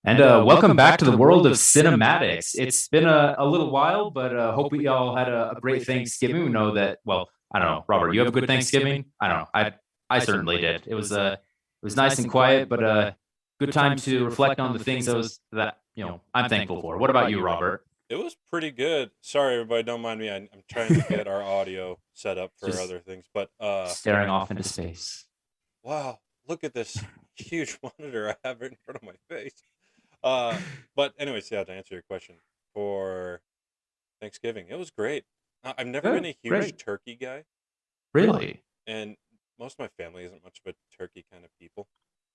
And welcome back to the world of cinematics. It's been a little while, but hope we all had a great Thanksgiving. We know that. Well, I don't know, Robert. You have a good Thanksgiving? I don't know. I certainly did. It was nice and quiet, but good time to reflect on the things that I'm thankful for. What about you, Robert? It was pretty good. Sorry, everybody, don't mind me. I'm trying to get our audio set up for Just other things. But staring off into space. wow, look at this huge monitor I have right in front of my face. Uh, but anyways, yeah, to answer your question, for Thanksgiving, it was great. I've never been Good, a huge great. turkey guy, Really? and most of my family isn't much of a turkey kind of people.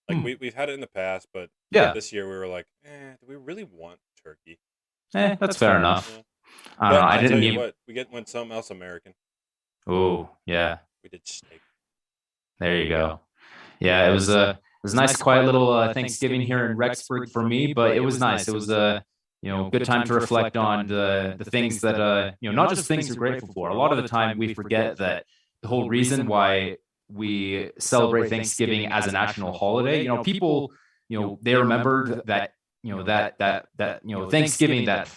Like Hmm. we've had it in the past, but Yeah. this year we were like, do we really want turkey? That's fair enough. Yeah. I don't know. But I I'll tell didn't you even. what, went something else American. Oh, yeah. We did steak. There you go. Yeah, it was a nice, quiet little Thanksgiving here in Rexburg for me, but it was nice. It was a good time to reflect on the things that not just things you're grateful for. A lot of the time we forget that the whole reason why we celebrate Thanksgiving as a national holiday. People, they remembered that Thanksgiving, that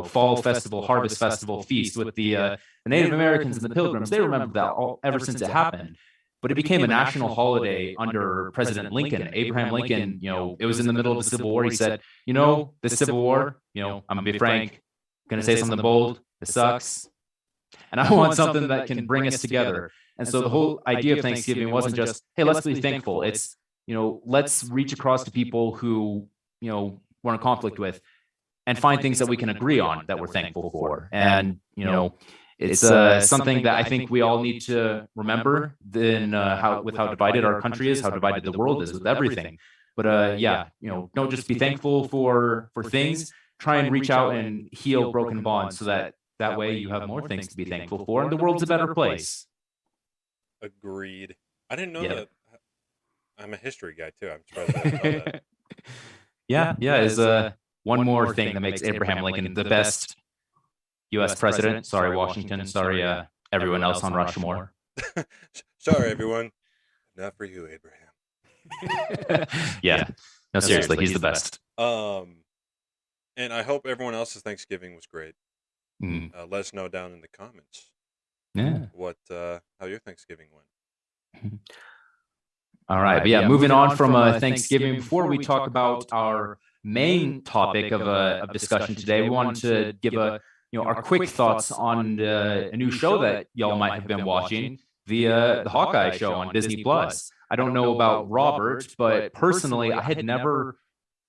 fall festival, harvest festival feast with the Native Americans and the Pilgrims. They remember that all ever since it happened, but it became a national holiday under President Lincoln. Abraham Lincoln, it was in the middle of the Civil War. He said, the Civil War, I'm gonna be frank, gonna say something bold. It sucks, and I want something that can bring us together. And so the whole idea of Thanksgiving wasn't just, hey, let's be thankful. It's, let's reach across to people who, we're in conflict with, and find things that we can agree on that we're thankful for. And it's something that I think we all need to remember. Then how divided our country is, how divided the world is with everything. But yeah, don't just be thankful for things. Try and reach out and heal broken bonds, so that way you have more things to be thankful for, and the world's a better place. Agreed. I didn't know Yep. that. I'm a history guy too. I'm surprised I didn't know that. Yeah. Is one more thing that makes Abraham Lincoln the best U.S. president. Sorry, Washington. Sorry, everyone else on Rushmore. Sorry, everyone. Not for you, Abraham. Yeah. No, seriously, he's the best. Um, and I hope everyone else's Thanksgiving was great. Mm. Let us know down in the comments Yeah. what how your Thanksgiving went. All right. But yeah, moving on from Thanksgiving, before we talk about our main topic of discussion today, we wanted to give our quick thoughts on a new show that y'all might have been watching, the Hawkeye show on Disney Plus. I don't know about Robert, but personally, I had never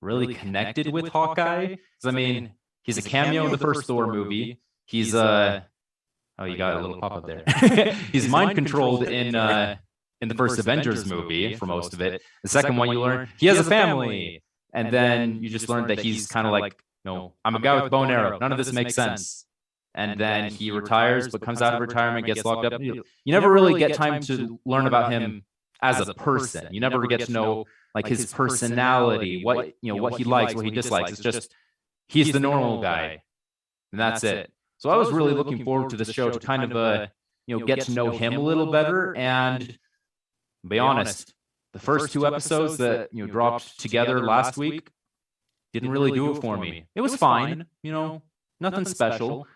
really connected with Hawkeye. 'Cause, I mean, he's a cameo in the first Thor movie. He's oh, you got a little pop up there. He's mind controlled in the first Avengers movie for most of it. The second one, you learn he has a family, and then you just learn that he's kind of like, I'm a guy with bow and arrow. None of this makes sense. And then he retires, but comes out of retirement, gets locked up. You never really get time to learn about him as a person. You never get to know like his personality, what he likes, what he dislikes. It's just he's the normal guy, and that's it. So I was really looking forward to this show to kind of get to know him a little better. And be honest, the first two episodes that dropped together last week didn't really do it for me. It was fine, nothing special.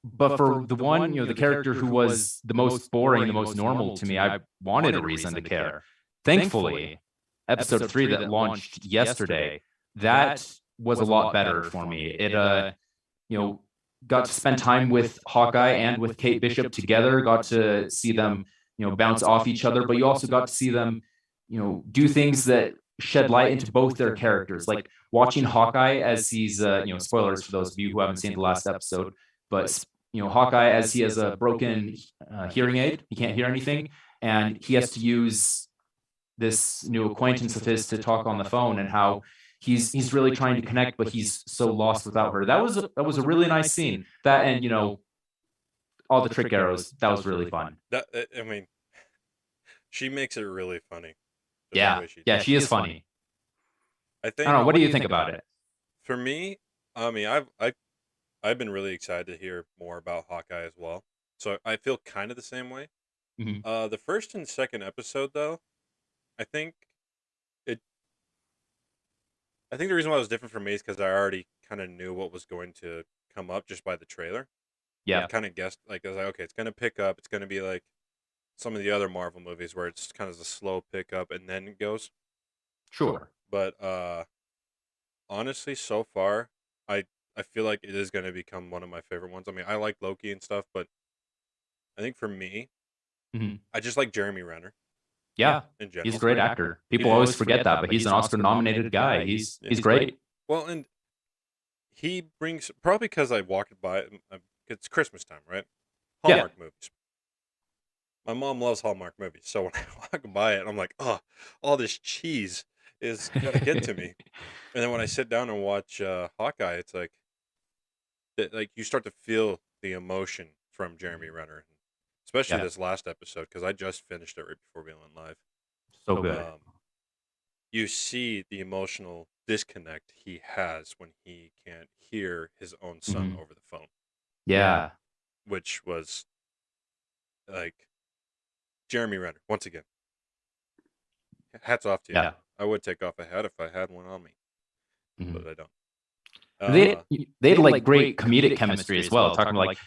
But for the one, the character who was the most boring, the most normal to me, I wanted a reason to care. Thankfully, episode 3 that launched yesterday, that was a lot better for me. It you know, got to spend time with Hawkeye and with Kate Bishop together, got to see them, bounce off each other, but you also got to see them, do things that shed light into both their characters. Like watching Hawkeye as he's, spoilers for those of you who haven't seen the last episode, but Hawkeye as he has a broken hearing aid, he can't hear anything, and he has to use this new acquaintance of his to talk on the phone, and how he's really trying to connect, but he's so lost without her. That was a really nice scene. That, and all the trick arrows. That was really fun. That I mean, she makes it really funny the Yeah, way she yeah, talks. she is funny. I I don't think know. What do you think about it? for me, I mean, I've been really excited to hear more about Hawkeye as well. So I feel kind of the same way. Mhm. The first and second episode though, I think it I think the reason why it was different for me is because I already kind of knew what was going to come up just by the trailer. I Yeah, kind of guessed, like, I was like, okay, it's going to pick up. It's going to be like some of the other Marvel movies where it's kind of a slow pickup and then it goes. sure. But honestly, so far, I I feel like it is going to become one of my favorite ones. I mean, I like Loki and stuff, but I think for me, Mhm. I just like Jeremy Renner Yeah, in he's a general. great actor. He People is. always forget that, but he's an Oscar-nominated guy. He's Yeah. great. Well, and he brings probably because I walked by. It's Christmas time, right? Yeah. Hallmark movies. My mom loves Hallmark movies, so when I walk by it, I'm like, oh, all this cheese is gonna get to me. And then when I sit down and watch Hawkeye, it's like like you start to feel the emotion from Jeremy Renner, especially Yeah, this last episode because I just finished it right before we went live. so good. You see the emotional disconnect he has when he can't hear his own son Mhm. over the phone, Yeah. which was like Jeremy Renner once again. Hats off to you. Yeah. I would take off a hat if I had one on me, Mhm. but I don't. They they had like great comedic chemistry as well. Talking about like,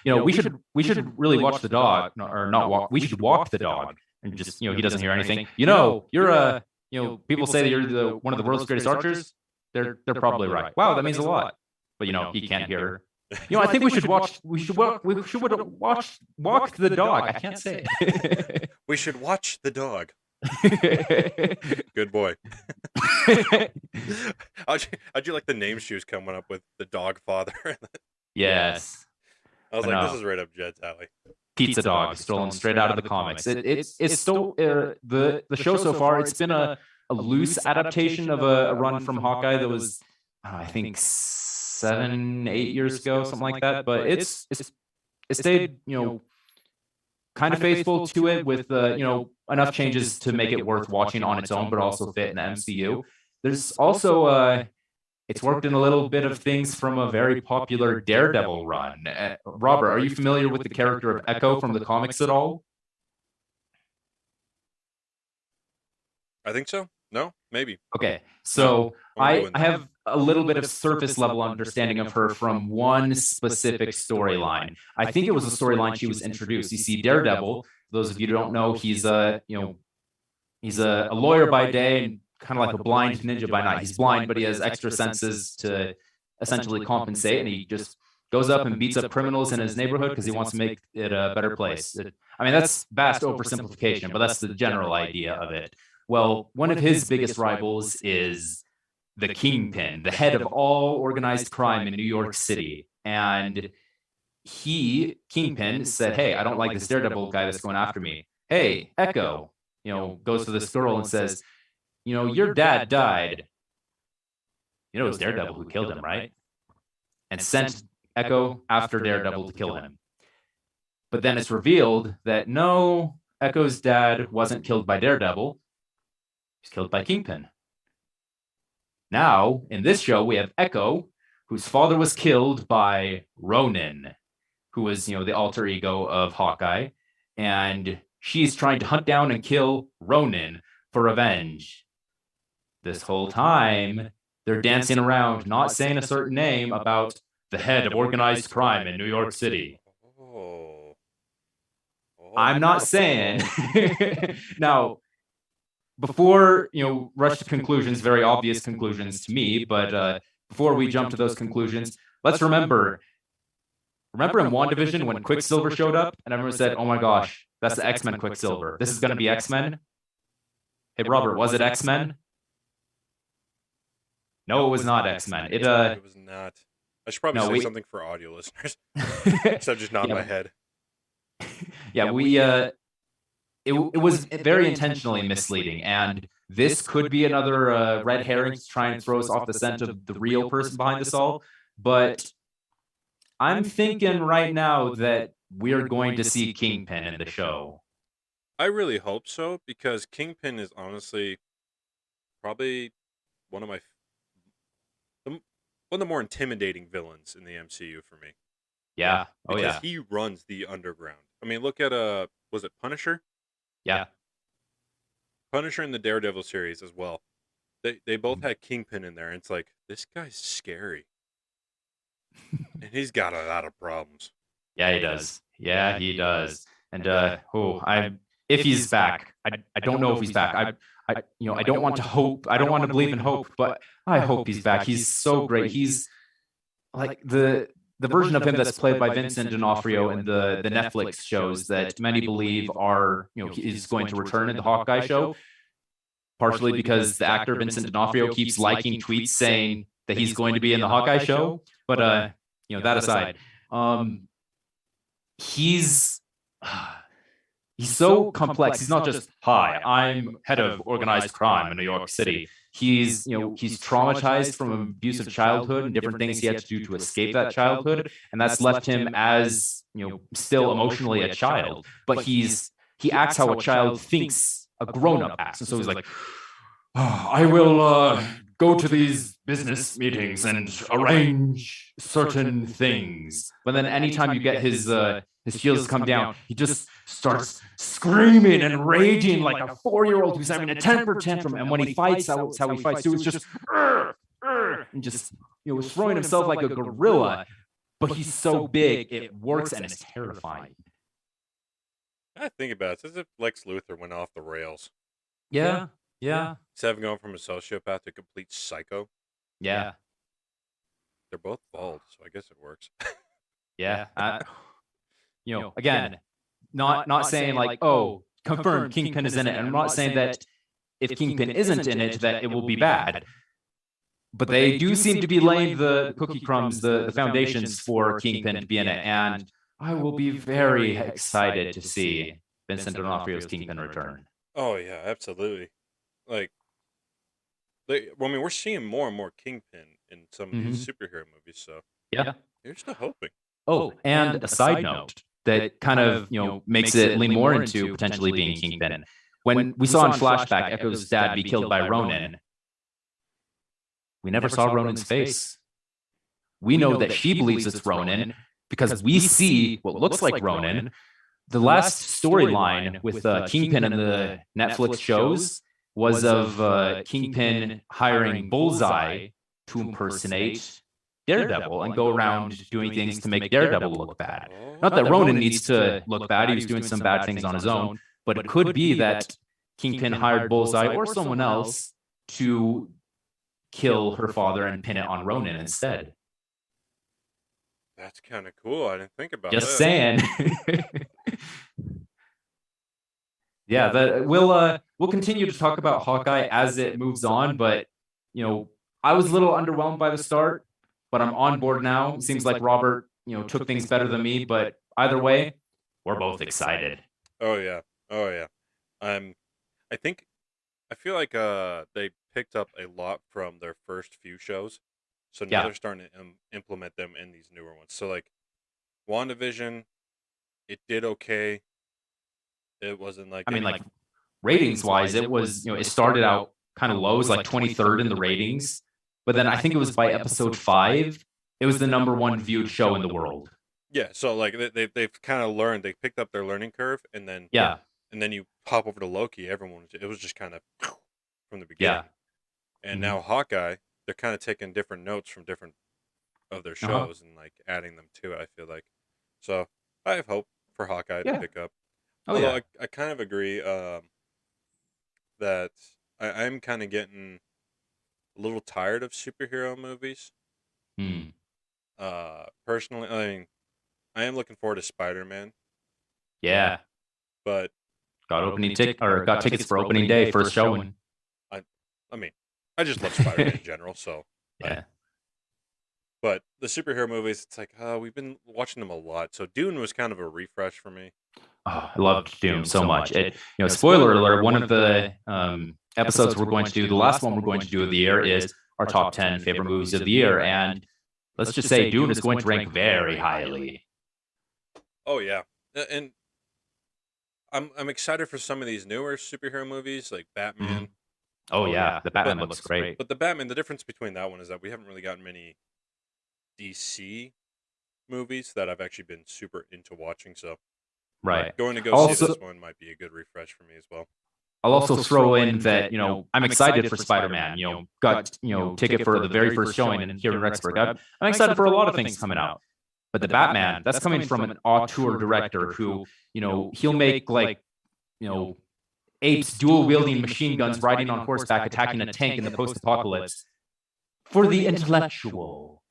we should really watch the dog, or not walk. We should walk the dog, and just he doesn't hear anything. You're a people say that you're the one of the world's greatest archers. They're probably right. Wow, that means a lot. But he can't hear her. I think we should watch. Walk the dog. I can't say it. We should watch the dog. Good boy. How'd you like the name she was coming up with? The dog father. Yes. I was like, this is right up Jed's alley. Pizza Dog, stolen straight out of the comics. It's still the show so far. It's been a loose adaptation of a run from Hawkeye that was I think 7-8 years ago, something like that. But it stayed kind of faithful to it with enough changes to make it worth watching on its own, but also fit in the MCU. There's also it's worked in a little bit of things from a very popular Daredevil run. Robert, are you familiar with the character of Echo from the comics at all? I think so. No, maybe. Okay, so I'm I doing that. have a little bit of surface level understanding of her from one specific storyline. I think it was the storyline she was introduced. You see, Daredevil. For those of you who don't know, he's a lawyer by day and kind of like a blind ninja by night. He's blind, but he has extra senses to essentially compensate, and he just goes up and beats up criminals in his neighborhood because he wants to make it a better place. I mean, that's vast oversimplification, but that's the general idea of it. Well, one of his biggest rivals is the Kingpin, the head of all organized crime in New York City. And Kingpin, said, hey, I don't like this Daredevil guy that's going after me. Hey, Echo, goes to this girl and says, your dad died. It was Daredevil who killed him, right? And sent Echo after Daredevil to kill him. But then it's revealed that no, Echo's dad wasn't killed by Daredevil. He's killed by Kingpin. Now, in this show, we have Echo, whose father was killed by Ronin, who was, the alter ego of Hawkeye. And she's trying to hunt down and kill Ronin for revenge. This whole time, they're dancing around, not saying a certain name, about the head of organized crime in New York City. I'm not saying. Now, before rush to conclusions, very obvious conclusions to me, but before we jump to those conclusions, let's remember in WandaVision when Quicksilver showed up and everyone said, oh my gosh, that's the X-Men Quicksilver. This is going to be X-Men. Hey, Robert, was it X-Men? No, it was not X-Men. It was not. I should probably say something for audio listeners. So I'm just nodding my head. Yeah, it was very intentionally misleading, and this could be another red herring to try and throw us off the scent of the real person behind this all. But I'm thinking right now that we're going to see Kingpin in the show. I really hope so, because Kingpin is honestly probably one of the more intimidating villains in the MCU for me. Yeah. Oh, because he runs the underground. I mean, look at was it Punisher? Yeah. Punisher in the Daredevil series as well. they both had Kingpin in there, and it's like this guy's scary, and he's got a lot of problems. Yeah, he does. Yeah, he does. And if he's back, I don't know if he's back. I don't want to hope. I don't want to believe in hope, but I hope he's back. He's so great. He's like the version of him that's played by Vincent D'Onofrio in the Netflix shows that many believe are, he's going to return in the Hawkeye show, partially because the actor Vincent D'Onofrio keeps liking tweets saying that he's going to be in the Hawkeye show. But that aside, he's he's so complex. He's not just, hi, I'm head of organized crime in New York City. He's traumatized from an abusive childhood and different things he had to do to escape that childhood, and that's left him as, still emotionally a child. But he acts how a child thinks a grown-up acts, and so he's like, oh, I will go to these business meetings and arrange certain things. But then anytime you get his shields come down, he just starts screaming and raging like a 4-year-old who's having a temper tantrum. And when he fights, that's how he fights too. It's just and just throwing himself like a gorilla. But he's so big, it works, and it's terrifying. I think about it. It's as if Lex Luthor went off the rails. Yeah. Instead of going from a sociopath to a complete psycho. Yeah. They're both bald, so I guess it works. Yeah. Again, not saying like, oh, confirmed Kingpin is in it. And I'm not saying that if Kingpin isn't in it, that it will be bad. But they do seem to be laying the cookie crumbs, the foundations for Kingpin to be in it. And I will be very excited to see Vincent D'Onofrio's Kingpin return. Oh, yeah, absolutely. Like, we're seeing more and more Kingpin in some of these superhero movies, so yeah, here's to hoping. Oh, and a side note that kind of makes it lean more into potentially being Kingpin. When we saw in flashback Echo's dad be killed by Ronin, we never saw Ronin's face. We know that she believes it's Ronin because we see what looks like Ronin. The last storyline with Kingpin in the Netflix shows was of Kingpin hiring Bullseye to impersonate Daredevil and go around doing things to make Daredevil look bad. Not that Ronin needs to look bad. He was doing some bad things on his own, but it could be that Kingpin hired Bullseye or someone else to kill her father and pin it on Ronin instead. That's kind of cool. I didn't think about that. Just saying. Yeah, we'll continue to talk about Hawkeye as it moves on, but I was a little underwhelmed by the start, but I'm on board now. It seems like Robert, took things better than me, but either way, we're both excited. Oh yeah. I feel like they picked up a lot from their first few shows, so now they're starting to implement them in these newer ones. So like WandaVision, it did okay. It wasn't like, like ratings wise, it was, it started out kind of low, it was like 23rd in the ratings, but then I think it was by episode 5, it was the #1 viewed show in the world. Yeah, so like they've kind of learned, they picked up their learning curve, and then and then you pop over to Loki, it was just kind of from the beginning. And now Hawkeye, they're kind of taking different notes from different of their shows and like adding them to it, I feel like. So I have hope for Hawkeye to pick up. Although I kind of agree that I'm kind of getting a little tired of superhero movies. Personally, I mean, I am looking forward to Spider-Man. Yeah. But got tickets for opening day, first showing. I mean, I just love Spider-Man in general, so yeah. But the superhero movies, it's like, we've been watching them a lot. So Dune was kind of a refresh for me. Oh, I loved Dune so much. Spoiler alert, one of the episodes we're going to do, the last one we're going to do of the year is our top 10 favorite movies of the year. And let's just say Dune is going to rank very highly. Oh, yeah. And I'm excited for some of these newer superhero movies like Batman. Oh, yeah. The Batman looks great. But the Batman, the difference between that one is that we haven't really gotten many DC movies that I've actually been super into watching. So right, going to go see this one might be a good refresh for me as well. I'll also throw in that, I'm excited for Spider-Man. Got, ticket for the very first showing here in Rexburg. I'm excited for a lot of things coming out. But the Batman, that's coming from an auteur director who, he'll make like, apes dual wielding machine guns riding on horseback attacking a tank in the post-apocalypse for the intellectual.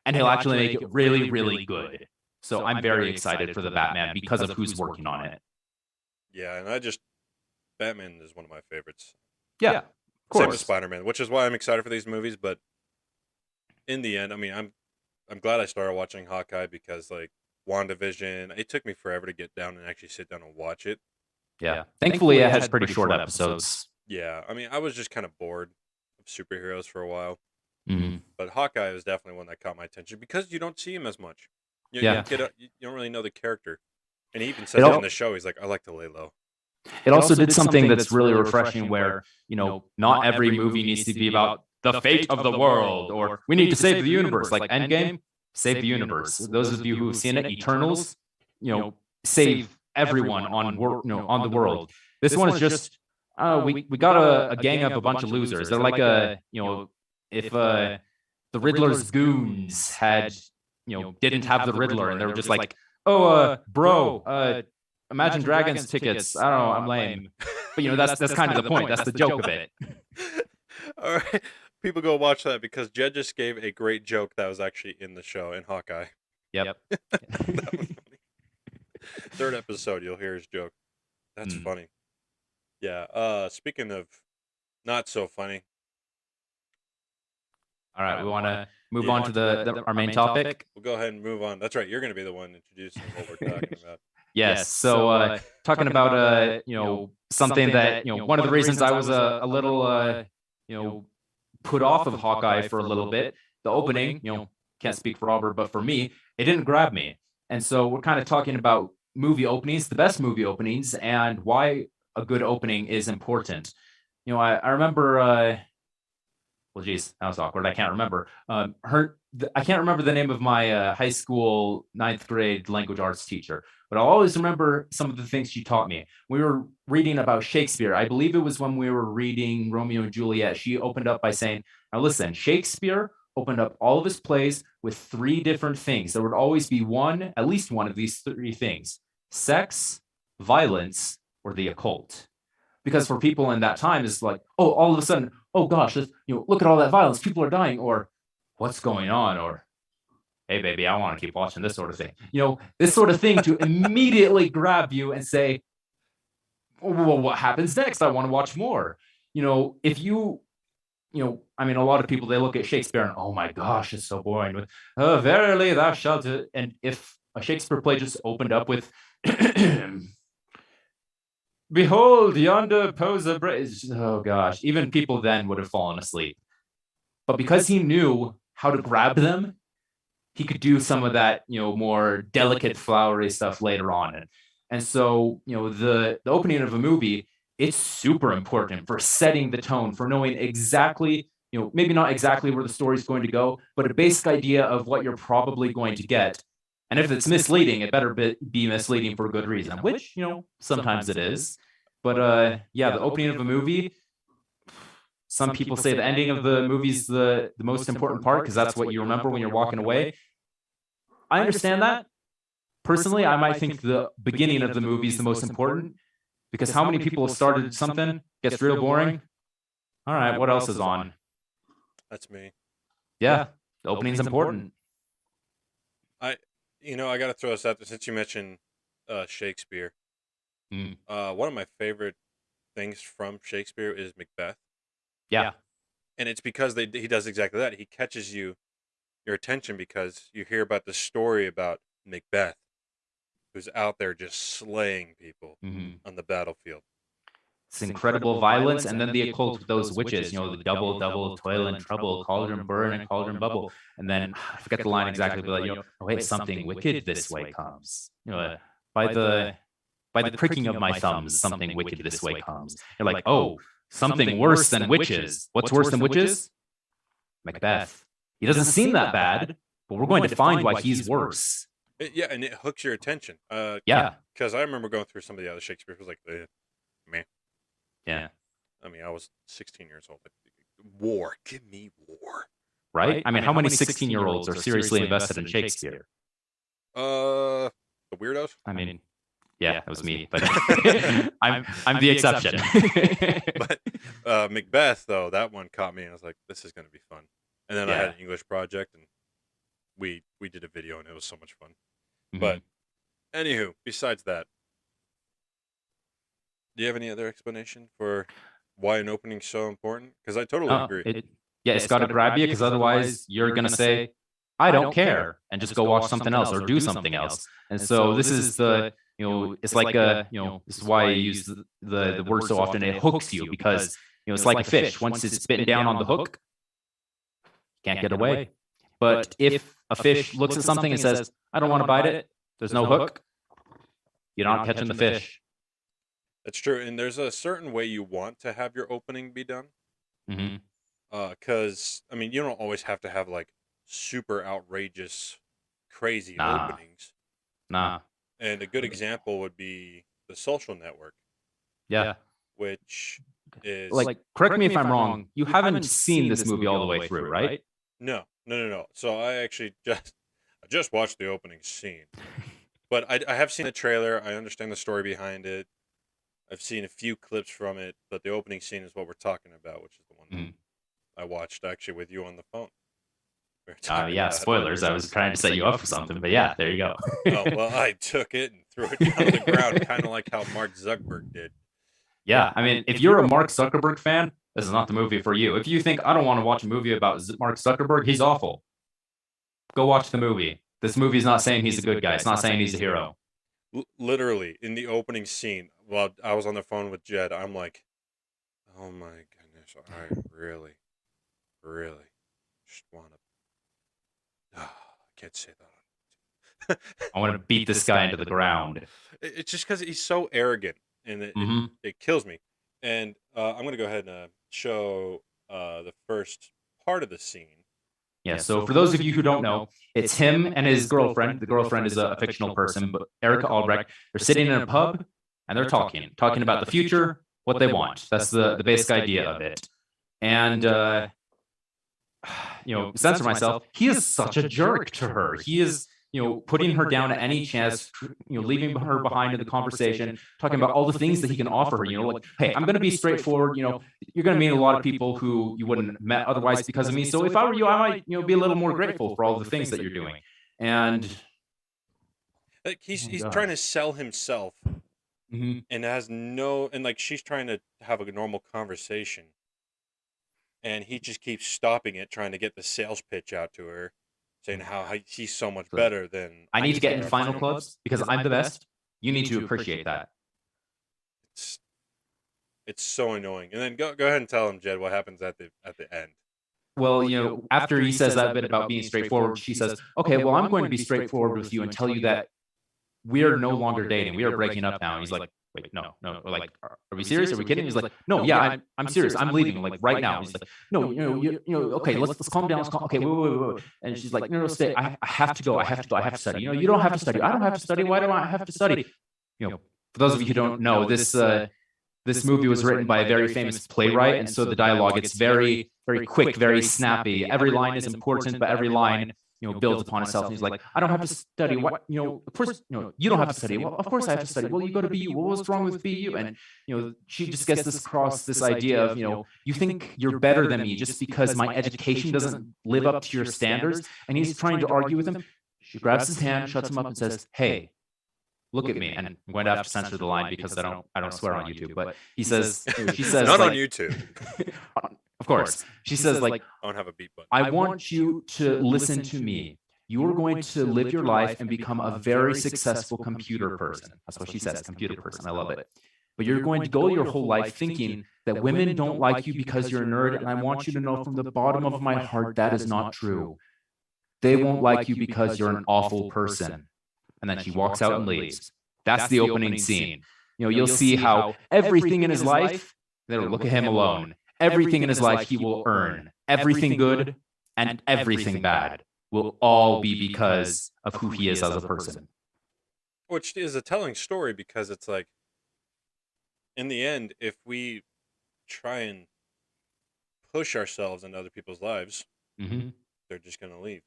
And he'll actually make it really, really good. So I'm very excited for the Batman because of who's working on it. Yeah, and Batman is one of my favorites. Yeah, of Same course. as Spider-Man, which is why I'm excited for these movies. But in the end, I mean, I'm glad I started watching Hawkeye because like WandaVision, it took me forever to get down and actually sit down and watch it. Yeah. Thankfully, it has pretty short episodes. Yeah, I mean, I was just kind of bored of superheroes for a while. Mm-hmm. But Hawkeye is definitely one that caught my attention because you don't see him as much. You don't really know the character. And he even says it in the show. He's like, I like to lay low. It also did something that's really refreshing where, not every movie needs to be about the fate of the world or we need to save the universe. Like Endgame, save the universe. Those of you who've seen it, Eternals, save everyone on the world. This one is just, we got a gang of a bunch of losers. They're like if the Riddler's goons had, didn't have the Riddler and they were just like, bro, Imagine Dragons tickets. I don't know, I'm lame. But that's kind of the point. That's the joke of it. All right. People go watch that because Jed just gave a great joke that was actually in the show in Hawkeye. Yep. That was funny. Third episode, you'll hear his joke. That's funny. Yeah. Speaking of not so funny. All right, we want to move on to our main topic. We'll go ahead and move on. That's right. You're going to be the one introducing what we're talking about. Yes. So talking about something that one of the reasons I was a little put off of Hawkeye for a little bit, the opening, can't speak for Robert, but for me, it didn't grab me. And so we're kind of talking about movie openings, the best movie openings, and why a good opening is important. I remember well, geez, that was awkward. I can't remember. I can't remember the name of my high school 9th grade language arts teacher, but I'll always remember some of the things she taught me. We were reading about Shakespeare. I believe it was when we were reading Romeo and Juliet. She opened up by saying, now listen, Shakespeare opened up all of his plays with 3 different things. There would always be at least one of these 3 things: sex, violence, or the occult. Because for people in that time, it's like, oh, all of a sudden, oh gosh, look at all that violence, people are dying, or what's going on, or hey baby, I want to keep watching this sort of thing. This sort of thing to immediately grab you and say, well, what happens next? I want to watch more. If I mean, a lot of people, they look at Shakespeare and, oh my gosh, it's so boring with, oh, verily thou shalt. And if a Shakespeare play just opened up with behold yonder poser oh gosh, even people then would have fallen asleep. But because he knew how to grab them, he could do some of that more delicate flowery stuff later on. And so the opening of a movie, it's super important for setting the tone, for knowing exactly, maybe not exactly where the story's going to go, but a basic idea of what you're probably going to get. And if it's misleading, it better be misleading for a good reason, which, sometimes it is. But yeah, the opening of a movie, some people say the ending of the movie is the most important part because that's what you remember when you're walking away. I understand that. Personally, I might think the beginning of the movie is the most important because how many people have started something, gets real boring. All right, what else is on? That's me. Yeah, the opening's important. I got to throw this out there since you mentioned Shakespeare. One of my favorite things from Shakespeare is Macbeth. Yeah. And it's because he does exactly that. He catches your attention because you hear about the story about Macbeth, who's out there just slaying people on the battlefield. It's incredible violence, and then the occult with those witches, the double, toil and trouble, cauldron burn and cauldron bubble. And then I forget the line exactly, but oh wait, something wicked this way comes. By the pricking of my thumbs, something wicked this way comes. You're like, oh, something worse than witches. What's worse than witches? Macbeth. He doesn't seem that bad, but we're going to find why he's worse. Yeah, and it hooks your attention. Yeah. Because I remember going through some of the other Shakespeare, it was like, meh. Yeah. I mean, I was 16 years old. War, give me war. Right? I mean, how many 16-year-olds are seriously invested in Shakespeare? The weirdos. I mean, yeah, that was me, but I'm the exception. But Macbeth, though, that one caught me, and I was like, "This is going to be fun." And then I had Yeah. an English project, and we did a video, and it was so much fun. Mhm. But anywho, besides that, do you have any other explanation for why an opening's so important? Because I totally agree. It's got to grab you, because otherwise you're gonna say, "I don't care," and just go watch something else or do something else. And so this is the it's like this is why I use the word so often. It hooks you because it's like a fish. Once it's bitten down on the hook, can't get away. But if a fish looks at something and says, "I don't want to bite it," there's no hook, you're not catching the fish. That's true, and there's a certain way you want to have your opening be done. Mm-hmm. Because I mean, you don't always have to have like super outrageous, crazy Nah. openings. Nah. And a good example would be The Social Network, Yeah. which is Like, correct me if I'm wrong. You haven't seen this movie all the way through, right? no. So I actually just watched the opening scene, but I have seen the trailer. I understand the story behind it. I've seen a few clips from it, but the opening scene is what we're talking about, which is the one that I watched actually with you on the phone. Yeah, spoilers. I was trying to set you up for something, but yeah, there you go. Oh, well, I took it and threw it down on the ground, kind of like how Mark Zuckerberg did. Yeah, I mean, if you're a Mark Zuckerberg fan, this is not the movie for you. If you think, I don't want to watch a movie about Mark Zuckerberg, he's awful, go watch the movie. This movie's not saying he's a good guy. It's not saying he's a hero. Literally, in the opening scene, while I was on the phone with Jed, I'm like, oh my goodness, I really just want to... I can't say that. I want to beat this guy into the ground. It's just because he's so arrogant, and it kills me. And I'm going to go ahead and show the first part of the scene. Yeah, so for those of you who don't know, it's him and his girlfriend. The girlfriend is a fictional person, but Erica Albrecht. They're sitting in a pub, and they're talking about the future, what they want. That's the basic idea of it. And censor myself, he is such a jerk to her. He is putting her down at any chance, leaving her behind in the conversation, talking about all the things that he can offer her. Like, hey, I'm going to be straightforward. You're going to meet a lot of people who you wouldn't have met otherwise because of me. So if I were you, I might, be a little more grateful for all the things that you're doing. And like he's trying to sell himself, and has like she's trying to have a normal conversation, and he just keeps stopping it, trying to get the sales pitch out to her, saying how he's so much better than... I need to get in final clubs because I'm the best. You need to appreciate that. It's so annoying. And then go ahead and tell him, Jed, what happens at the end. Well, after he says that bit about being straightforward, she says, okay, well, I'm going to be straightforward with you and tell you that we're no longer dating. We are breaking up now. And he's like, wait, no. We're like, are we serious? Are we kidding? He's like, no, yeah, I'm serious. I'm leaving, like, right now. He's like, no, okay, let's calm down. Okay, wait. And she's like, no, stay. I have to go. I have to study. You don't have to study. I don't have to study. Why do I have to study? For those of you who don't know, this movie was written by a very famous playwright, and so the dialogue, it's very, very quick, very snappy. Every line is important, but every line builds upon itself. And he's like, I don't have to study. What, of course, you don't have to study. Well, of course I have to study. Well, you go to BU. Well, what's wrong with BU? And, she just gets this across, this idea of, you think you're better than me just because my education doesn't live up to your standards. And he's trying to argue with him. She grabs his hand, shuts him up and says, hey, look at me. And I'm going to have to censor the line because I don't swear on YouTube, but she says, not on YouTube. Of course. She says, like, I don't have a beat button. I want you to listen to me. You are going to live your life and become a very successful computer person. That's what she says, computer person. I love it. But you're going to go your whole life thinking that women don't like you because you're a nerd. And I want you to know from the bottom of my heart, that is not true. They won't like you because you're an awful person. And then she walks out and leaves. That's the opening scene. You'll see how everything in his life, look at him alone. Everything in his life he will earn. Everything good and everything bad will all be because of who he is as a person. Which is a telling story because it's like, in the end, if we try and push ourselves into other people's lives, they're just going to leave.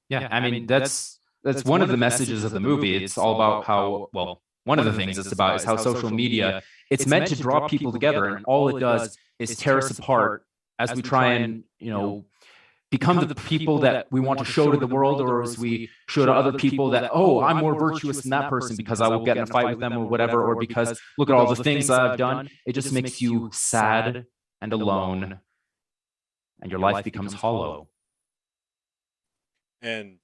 Yeah, I mean, that's one of the messages of the movie. It's all about how, well, one of the things it's about is how social media, it's meant to draw people together, and all it does is tear us apart as we try and, become the people that we want to show to the world, or as we show to other people that, oh, I'm more virtuous than that person because I will get in a fight with them or whatever, or because look at all the things I've done. It just makes you sad and alone, and your life becomes hollow. And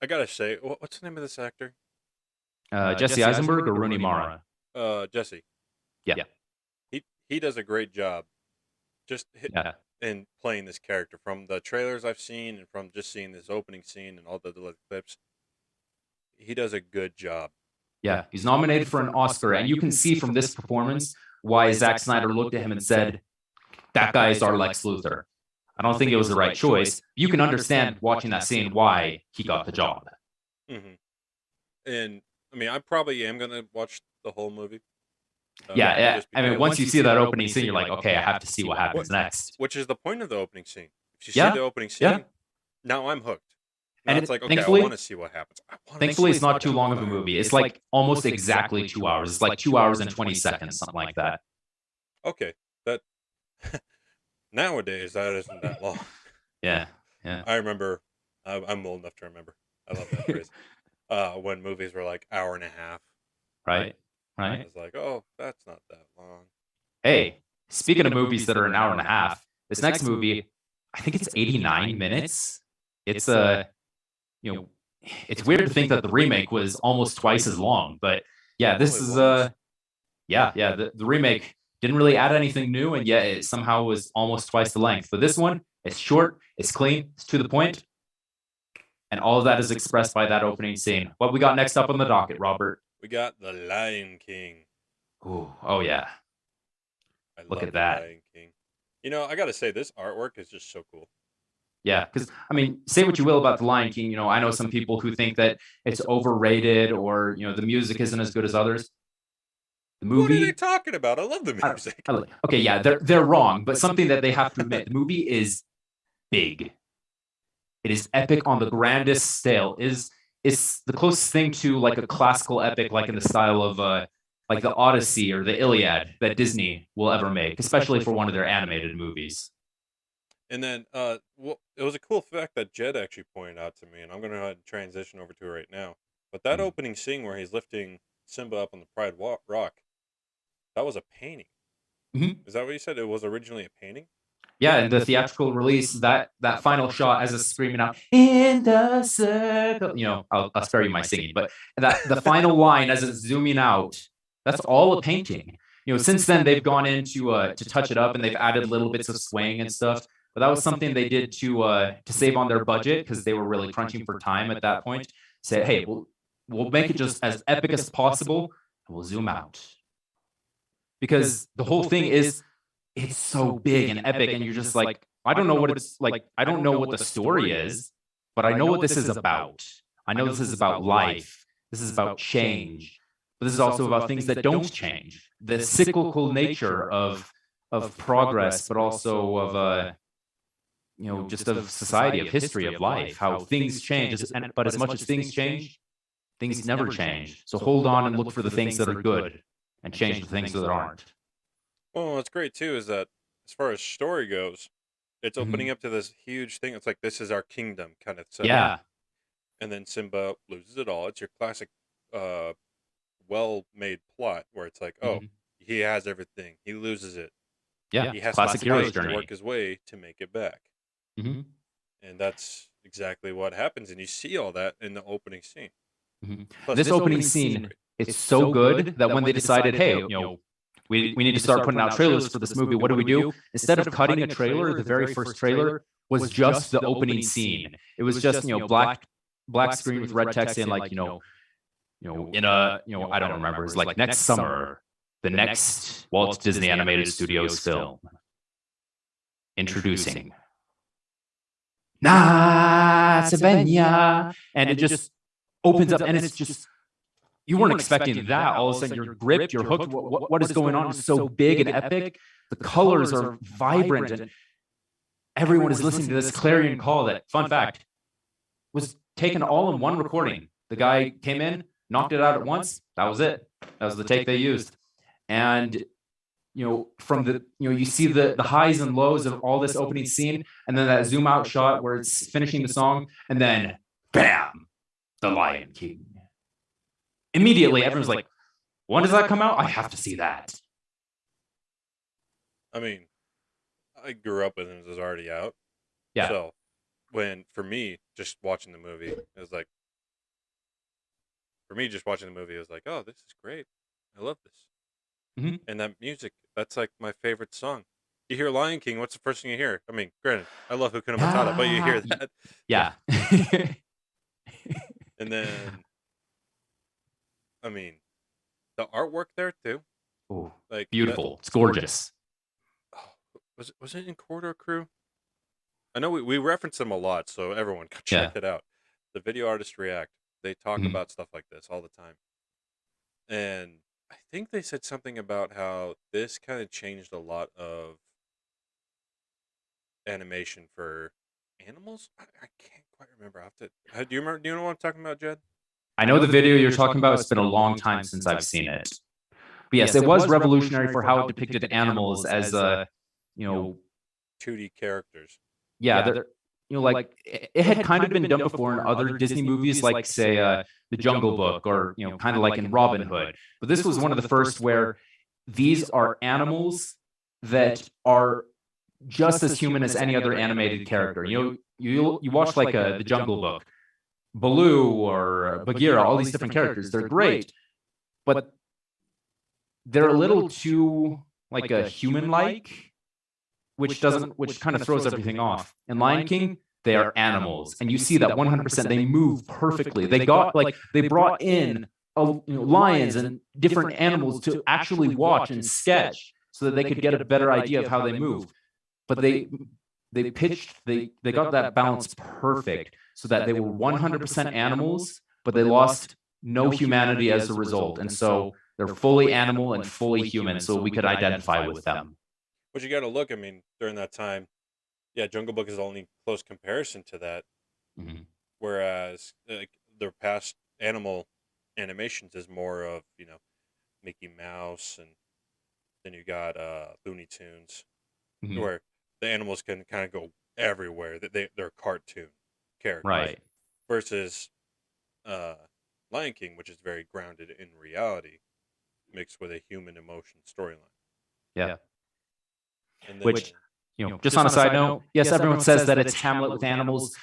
I gotta say, what's the name of this actor? Jesse Eisenberg or Rooney Mara? Jesse. Yeah. He does a great job. In playing this character, from the trailers I've seen and from just seeing this opening scene and all the little clips. He does a good job. Yeah, he's nominated for an Oscar, and you can see from this performance why Zack Snyder looked at him and said, that guy is our Lex Luthor. I don't think it was the right choice. You can understand watching that scene why he got the job. And I mean, I probably am going to watch the whole movie. I mean, once you see that opening scene, you're like, okay, I have to see what happens next. Which is the point of the opening scene. If you see the opening scene, now I'm hooked. Now it's like, okay, I want to see what happens. Thankfully, it's not too long of a movie. It's like almost exactly 2 hours. It's like 2 hours and 20 seconds, something like that. Okay, that nowadays that isn't that long. Yeah. I remember. I'm old enough to remember. I love that phrase. When movies were like hour and a half. Right. I was like, oh, that's not that long. Hey, speaking of movies that are an hour and a half, this next movie, I think it's 89 minutes. It's it's weird to think that the remake was almost twice as long, but yeah, this is the remake didn't really add anything new, and yet it somehow was almost twice the length. But this one, it's short, it's clean, it's to the point, and all of that is expressed by that opening scene. What we got next up on the docket, Robert? We got The Lion King. Oh yeah. Look at that. Lion King. I got to say, this artwork is just so cool. Yeah, because, I mean, say what you will about The Lion King. I know some people who think that it's overrated, or, the music isn't as good as others. The movie, what are they talking about? I love the music. Okay, yeah, they're wrong, but something that they have to admit, the movie is big. It is epic on the grandest scale. It's the closest thing to like a classical epic, like in the style of like the Odyssey or the Iliad that Disney will ever make, especially for one of their animated movies. And then it was a cool fact that Jed actually pointed out to me, and I'm going to transition over to it right now. But that opening scene where he's lifting Simba up on the Pride Rock, that was a painting. Is that what you said? It was originally a painting? Yeah, in the theatrical release, that final shot as it's screaming out, in the circle, I'll spare you my singing, but the final line as it's zooming out, that's all a painting. Since then they've gone in to touch it up, and they've added little bits of swing and stuff. But that was something they did to save on their budget, because they were really crunching for time at that point. Said, hey, we'll make it just as epic as possible, and we'll zoom out. Because the whole thing is, it's so big and epic, and you're just like, I don't know what it's like. I don't know what the story is, but I know what this is about. I know this is about life. This is about change. But this is also about things that don't change. The cyclical nature of progress, but also of just of society, of history, of life, how things change. But as much as things change, things never change. So hold on and look for the things that are good, and change the things that aren't. Well, what's great too is that as far as story goes, it's opening up to this huge thing. It's like, this is our kingdom kind of setup. Yeah. And then Simba loses it all. It's your classic well-made plot where it's like, oh, he has everything. He loses it. Yeah. He has classic hero's journey. To work his way to make it back. And that's exactly what happens. And you see all that in the opening scene. Plus, this opening scene, it's so good that when they decided, hey, we need to start putting out trailers for this movie, what do? Instead of cutting a trailer, the very first trailer was just the opening scene. It was just, black screen with red text saying, like, in a, I don't remember, it was like next summer, the next Walt Disney Animated Studios film, introducing Savannah, and it just opens up, and it's just you weren't expecting that. All of a sudden, you're gripped, you're hooked. What is going on is so big and epic. The colors are vibrant, and everyone is listening to this clarion call that, fun fact, was taken all in one recording. The guy came in, knocked it out at once. That was it. That was the take they used. And from the, you see the highs and lows of all this opening scene, and then that zoom out shot where it's finishing the song, and then bam, the Lion King. Immediately, everyone's like, when does that come out? I have to see that. I mean, I grew up with him, it was already out. Yeah. So for me, just watching the movie, it was like, oh, this is great. I love this. Mm-hmm. And that music, that's like my favorite song. You hear Lion King, what's the first thing you hear? I mean, granted, I love Hakuna Matata, but you hear that. Yeah. And then, I mean, the artwork there too. Ooh, like beautiful. It's gorgeous. Was it in Corridor Crew? I know we reference them a lot, so everyone can check it out. The Video Artists React. They talk about stuff like this all the time. And I think they said something about how this kind of changed a lot of animation for animals. I can't quite remember. I have to. Do you remember? Do you know what I'm talking about, Jed? I know the video you're talking about. It's been a long time since I've seen it. But yes, it was revolutionary for how it depicted animals as 2D characters. Yeah, like it had kind of been done before in other Disney movies, like say The Jungle Book, or kind of like in Robin Hood. But this was one of the first where these are animals that are just as human as any other animated character. You watch like The Jungle Book, Baloo or Bagheera, all these different characters. They're great, but they're a little too like a human-like, which kind of throws everything off. In Lion King, they are animals, and you see that 100%. They move perfectly. They brought in lions and different animals to actually watch and sketch so that they could get a better idea of how they move. But they got that balance perfect so that they were 100% animals, but they lost no humanity as a result. And so they're fully animal and fully human, so we could identify with them. But you got to look, I mean, during that time, Jungle Book is the only close comparison to that. Mm-hmm. Whereas like their past animal animations is more of, Mickey Mouse, and then you got Looney Tunes, where the animals can kind of go everywhere. They're cartoon characters. Right. Versus Lion King, which is very grounded in reality, mixed with a human emotion storyline. Yeah. And then, which, just on a side note, yes, everyone says that it's Hamlet with animals.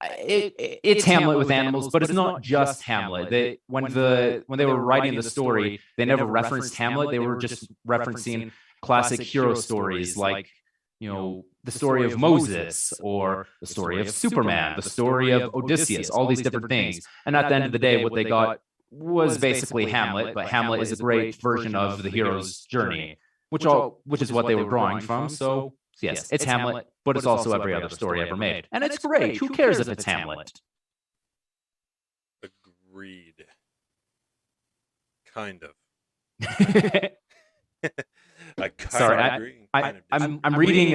It's Hamlet with animals, but it's not just Hamlet. When they were writing the story, they never referenced Hamlet. They were just referencing classic hero stories like, the story of Moses, or the story of Superman, the story of Odysseus, all these different things. And at the end of the day, what they got was basically Hamlet, but Hamlet is a great version of the hero's journey, which is what they were drawing from. So yes, it's Hamlet, but it's also every other story ever made. And it's great. Who cares if it's Hamlet? Agreed. Kind of. I'm reading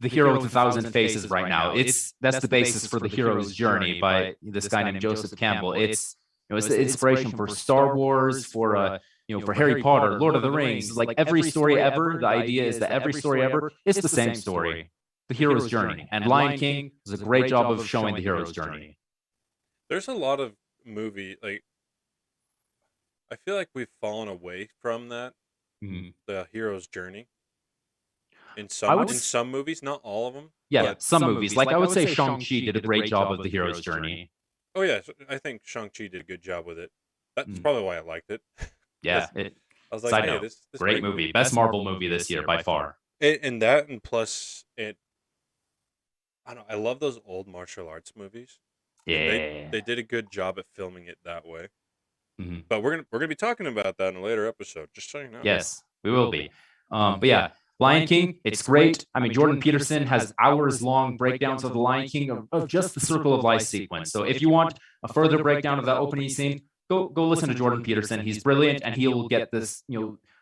The Hero with 1,000 Faces right now. That's the basis for the hero's journey by this guy named Joseph Campbell. It's the inspiration for Star Wars, for Harry Potter, Lord of the Rings. Like every story ever, the idea is that every story ever is the same story, the hero's journey. And Lion King does a great job of showing the hero's journey. There's a lot of movie, like, I feel like we've fallen away from that, the hero's journey. In some movies, not all of them. Yeah, some movies. Like I would say Shang-Chi did a great job of the hero's journey. Oh yeah, I think Shang-Chi did a good job with it. That's probably why I liked it. Yeah, I was like, hey, this great movie. Best Marvel movie this year by far. And that, and plus it, I don't know, I love those old martial arts movies. Yeah, they did a good job at filming it that way. But we're gonna be talking about that in a later episode, just so you know. Yes, we will be. But yeah, Lion King, it's great. I mean, Jordan Peterson has hours-long breakdowns of the Lion King of just the Circle of Life sequence. So if you want a further breakdown of that opening scene, go listen to Jordan Peterson. He's brilliant, and he'll get this,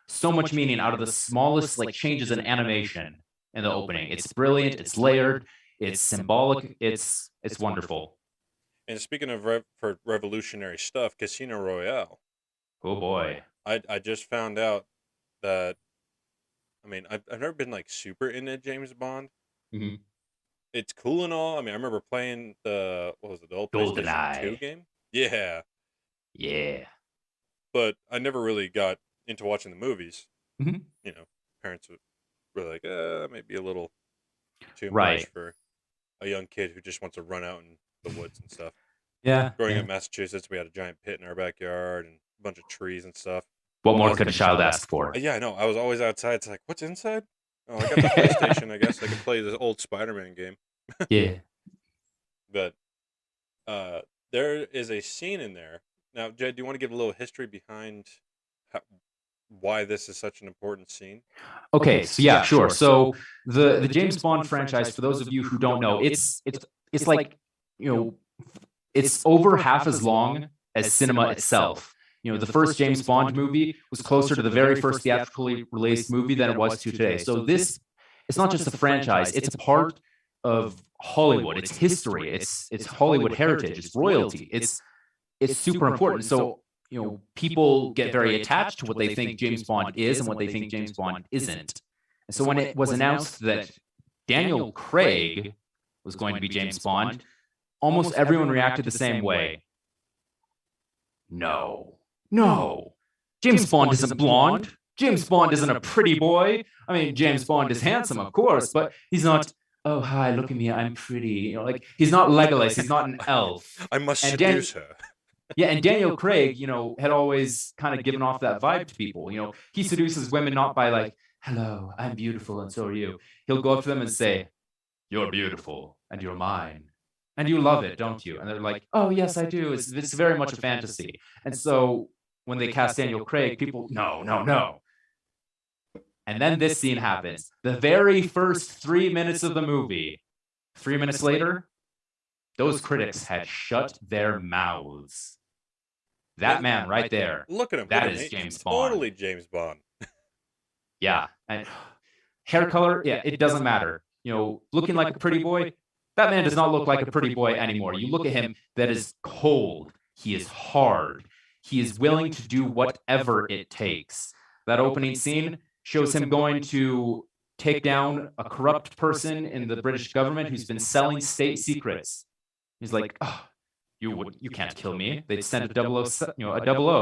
so much meaning out of the smallest like changes in animation in the opening. It's brilliant. It's layered. It's symbolic. It's wonderful. And speaking of for revolutionary stuff, Casino Royale. Oh boy. I just found out that, I mean, I've never been like super into James Bond. Mm-hmm. It's cool and all. I mean, I remember playing the old PlayStation GoldenEye 2 game. Yeah. Yeah. But I never really got into watching the movies. Mm-hmm. Parents were like, maybe a little too Right. much for a young kid who just wants to run out in the woods and stuff. Yeah. Growing up in Massachusetts, we had a giant pit in our backyard and a bunch of trees and stuff. What more could a child ask for? Yeah, I know. I was always outside. It's like, what's inside? Oh, I got the PlayStation, I guess. I could play the old Spider-Man game. Yeah. But there is a scene in there. Now, Jed, do you want to give a little history behind why this is such an important scene? Okay, so yeah, sure. So the James Bond franchise, for those of you who don't know, it's like, it's over half as long as cinema itself. The first James Bond movie was closer to the very first theatrically released movie than it was to today. So it's not just a franchise, it's a part of Hollywood. It's history. It's Hollywood heritage. It's royalty. It's super important. So, people get very attached to what they think James Bond is and what they think James Bond isn't. And so when it was announced that Daniel Craig was going to be James Bond, almost everyone reacted the same way. No. James Bond isn't blonde. James Bond isn't a pretty boy. I mean, James Bond is handsome, of course, but he's not, oh, hi, look at me, I'm pretty. He's not Legolas. He's not an elf. I must seduce her. Yeah, and Daniel Craig, had always kind of given off that vibe to people. He seduces women not by like, hello, I'm beautiful, and so are you. He'll go up to them and say, you're beautiful, and you're mine. And you love it, don't you? And they're like, oh, yes, I do. It's very much a fantasy. And so when they cast Daniel Craig, people, no. And then this scene happens. The very first 3 minutes of the movie. 3 minutes later, those critics had shut their mouths. That man right there. Look at him. That is James Bond. Totally James Bond. Yeah. And hair color, yeah, it doesn't matter. Looking like a pretty boy, that man does not look like a pretty boy anymore. You look at him, that is cold. He is hard. He is willing to do whatever it takes. That opening scene shows him going to take down a corrupt person in the British government who's been selling state secrets. He's like, oh, you can't kill me. They'd send a 00,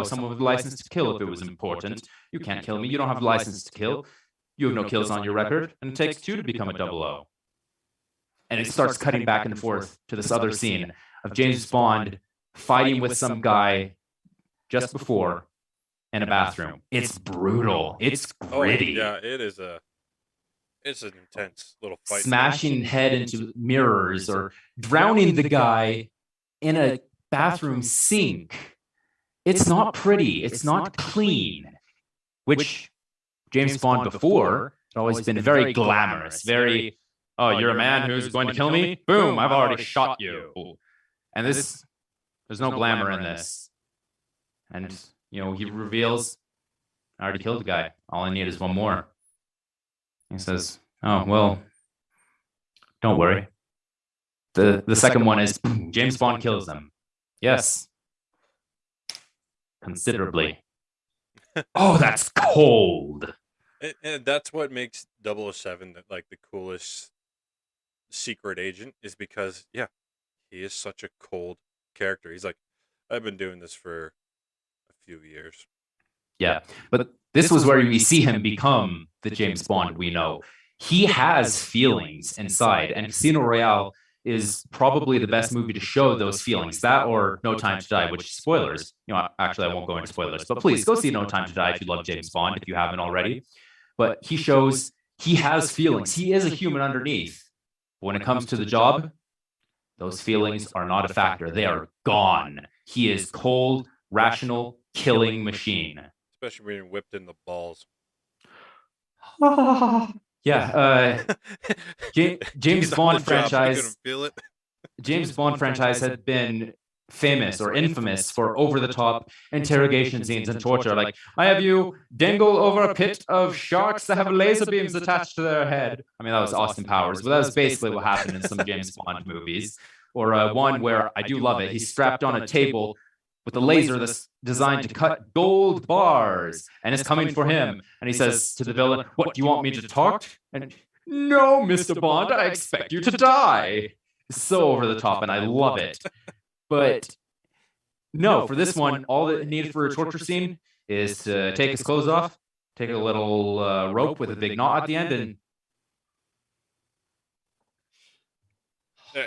someone with a license to kill if it was important. You can't kill me. You don't have a license to kill. You have no kills on your record, and it takes 2 to become a 00. And it starts cutting back and forth to this other scene of James Bond fighting with some guy just before in a bathroom. It's brutal. It's gritty. Oh, yeah, it's an intense little fight. Smashing head into mirrors or drowning the guy in a bathroom sink. It's not pretty. It's not clean. Which James Bond before had always been very glamorous, very, oh, you're a man who's going to kill me? Boom, I've already shot you. And there's no glamour in this. And, he reveals, I already killed the guy. All I need is one more. He says, oh, well, don't worry. The second one is James Bond kills them. Yes. Considerably. Oh, that's cold. And that's what makes 007 like the coolest secret agent, is because, yeah, he is such a cold character. He's like, I've been doing this for a few years. Yeah, but this was where we see him become the James Bond we know. He has feelings inside, and Casino Royale is probably the best movie to show those feelings. That or No Time to Die, which, spoilers, actually I won't go into spoilers, but please go see No Time to Die if you love James Bond, if you haven't already. But he shows he has feelings. He is a human underneath. But when it comes to the job, those feelings are not a factor. They are gone. He is cold, rational, killing machine. Especially being whipped in the balls. Yeah. James Bond franchise. Feel it. James Bond franchise had been famous or infamous for over-the-top interrogation scenes and torture. Like, I have you dangle over a pit of sharks that have laser beams attached to their head. I mean, that was Austin Powers, but that was basically what happened in some James Bond movies. Or one where I do love it. He's strapped on a table with a laser that's designed to cut gold bars, and it's coming for him. And he says to the villain, "What, do you want me to talk?" And, "No, Mr. Bond, I expect you to die." It's so over the top, and I love it. But no, for this one, all that needed for a torture scene is to take his clothes off, take a little rope with a big knot at the end, and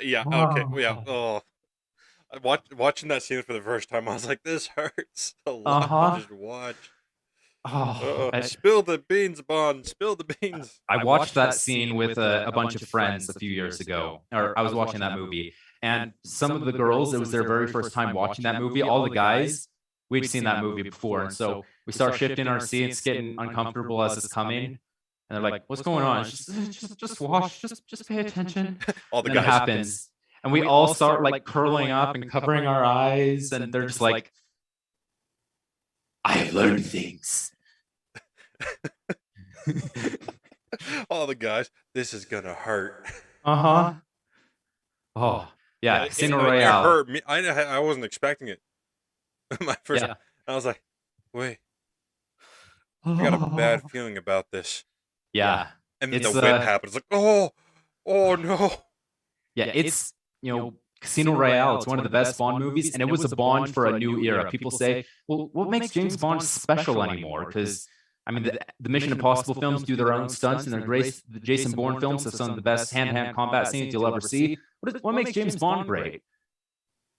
yeah. Okay. Yeah. Oh, watching that scene for the first time, I was like, this hurts a lot to just watch. Spill the beans, Bond. Spill the beans. I watched that scene with a bunch of friends a few years ago, or I was watching that movie, and some of the girls, it was their very first time watching that movie. All the guys, we'd seen that movie before, and so we start shifting our seats, getting uncomfortable as it's coming. And they're like, "What's going on?" Just watch, just pay attention. All the guys, it happens, and we all start like curling up and covering our eyes, and they're just like, "I have learned things." All the guys, this is gonna hurt. Oh yeah, Casino Royale. It hurt me. I wasn't expecting it. My first, I was like, wait, I got a bad feeling about this. Yeah. And then the wind happens. Like, oh no. Yeah, it's, Casino Royale. It's one of the best Bond movies, and it was a Bond for a new era. People say, well, what makes James Bond special anymore? Because, I mean, the Mission Impossible films do their own stunts, and the Jason Bourne films have some of the best hand-to-hand combat scenes you'll ever see. What makes James Bond great?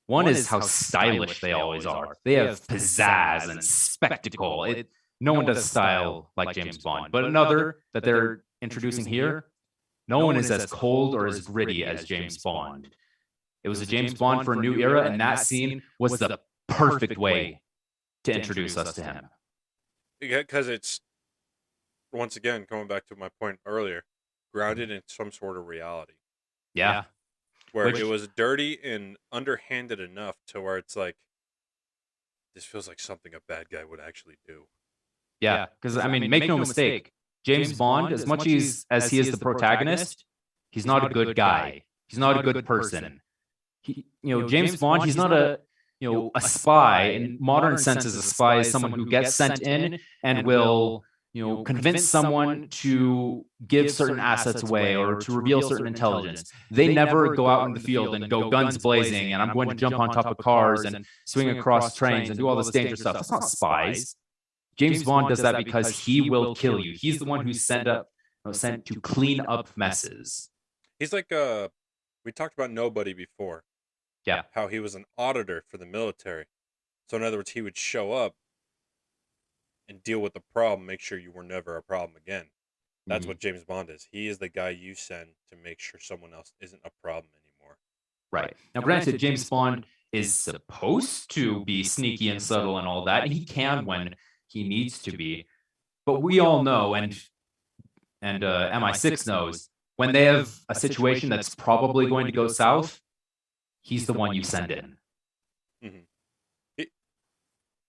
One is how stylish they always are. They have pizzazz and spectacle. No one does style like James Bond. But another that they're introducing here, no one is as cold or as gritty as James Bond. It was a James Bond for a new era, and that scene was the perfect way to introduce us to him. Yeah, because it's, once again, going back to my point earlier, grounded in some sort of reality. Yeah. Where it was dirty and underhanded enough to where it's like, this feels like something a bad guy would actually do. Yeah, because, I mean, make no mistake, James Bond, as much as he is the protagonist, he's not a good guy. He's not a good person. James Bond, he's not a spy. In modern senses, a spy is someone who gets sent in and will, convince someone to give certain assets away or to reveal certain intelligence. They never go out in the field and go guns blazing, and I'm going to jump on top of cars and swing across trains and do all this dangerous stuff. That's not spies. James Bond does that because he will kill you. He's the one who's sent to clean up messes. He's like we talked about Nobody before. Yeah. How he was an auditor for the military. So in other words, he would show up and deal with the problem, make sure you were never a problem again. That's what James Bond is. He is the guy you send to make sure someone else isn't a problem anymore. Right. Now, granted, James Bond is supposed to be sneaky and subtle and all that, and he can when he needs to be. But we all know, and MI6 knows, when they have a situation that's probably going to go south, he's the one you send in. Mm-hmm.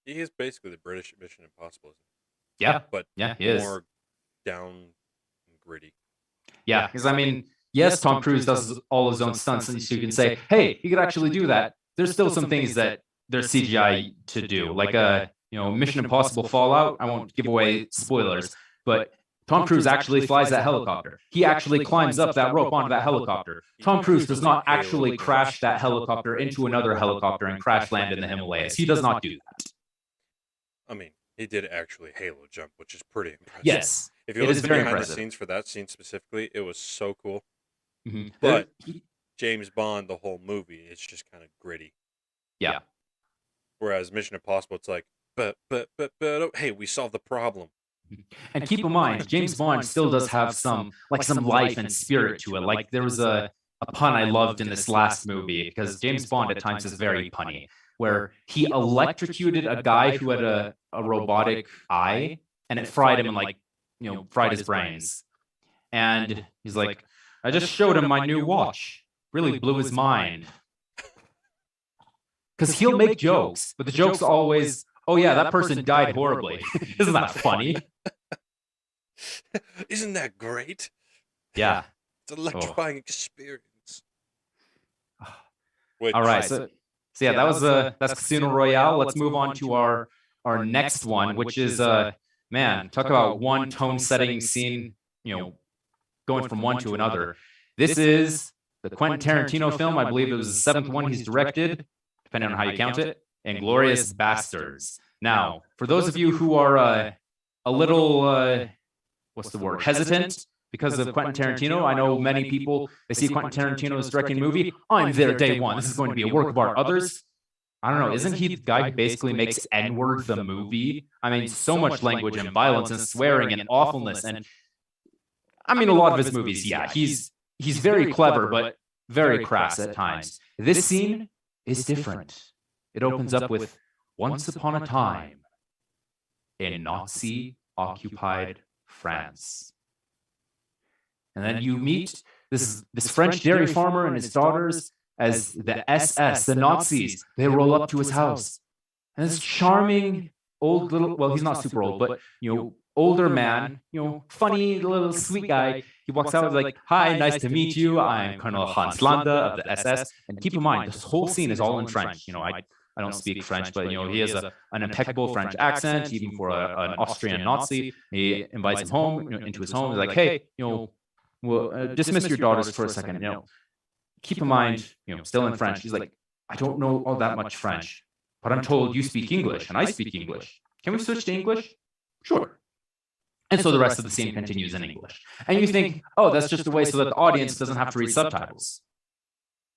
He is basically the British Mission Impossible, isn't he? Yeah. But yeah, he is. More down and gritty. Yeah, because I mean, yes, Tom Cruise does all his own stunts, and so you can say, hey, he could actually do that. There's still some things that there's CGI to do, like Mission Impossible Fallout. I won't give away spoilers, but Tom Cruise actually flies that helicopter. He actually climbs up that rope onto that helicopter. Tom Cruise does not actually crash that helicopter into another helicopter and crash land in the Himalayas. He does not do that. I mean, he did actually halo jump, which is pretty impressive. Yes, if you listen behind the scenes for that scene specifically, it was so cool. Mm-hmm. But James Bond, the whole movie, it's just kind of gritty. Yeah. Whereas Mission Impossible, it's like, but, hey, we solved the problem. And keep in mind, James Bond still does have some life and spirit to it. Like there was a pun I loved in this last movie, because James Bond at times is very punny, where he electrocuted a guy who had a robotic eye, and it fried him and fried his brains. And he's like, I just showed him my new watch. Really blew his mind. because he'll make jokes, but the joke's always, oh yeah, that person died horribly. Isn't that funny? Isn't that great? Yeah. It's an electrifying experience. All right, so yeah, that's Casino Royale. Let's move on to our next one, which is man, talk about one tone setting scene, going from one to another. This is the Quentin Tarantino film. I believe it was the 7th one he's directed, depending on how you count it, Inglourious Basterds. Now, for those of you who are a little what's the word, hesitant because of Quentin Tarantino, I know many people, they see Quentin Tarantino's directing a movie, I'm there day one, this is going to be a work of art. Others, I don't know, isn't he the guy who basically makes N-word the movie? I mean, so much language and violence and swearing and awfulness. And I mean, a lot of his movies, yeah, he's very clever, but very crass at times. This scene is different. It opens up with once upon a time in Nazi-occupied France. And then you meet this French dairy farmer and his daughters as the SS, the Nazis. They roll up to his house. And this charming old little, well, he's not super old, but, older man, funny little sweet guy. He walks out and is like, hi, nice to meet you. I'm Colonel Hans Landa of the SS. And keep in mind, this whole scene is all in French. I don't speak French, but he has an impeccable French accent, even for an Austrian Nazi. He invites him home, into his home. He's like, hey, well, dismiss your daughters for a second. Keep in mind, still in French. He's like, I don't know all that much French, but I'm told you speak English and I speak English. Can we switch to English? Sure. And so the rest of the scene continues in English. And you think, oh, that's just a way so that the audience doesn't have to read subtitles.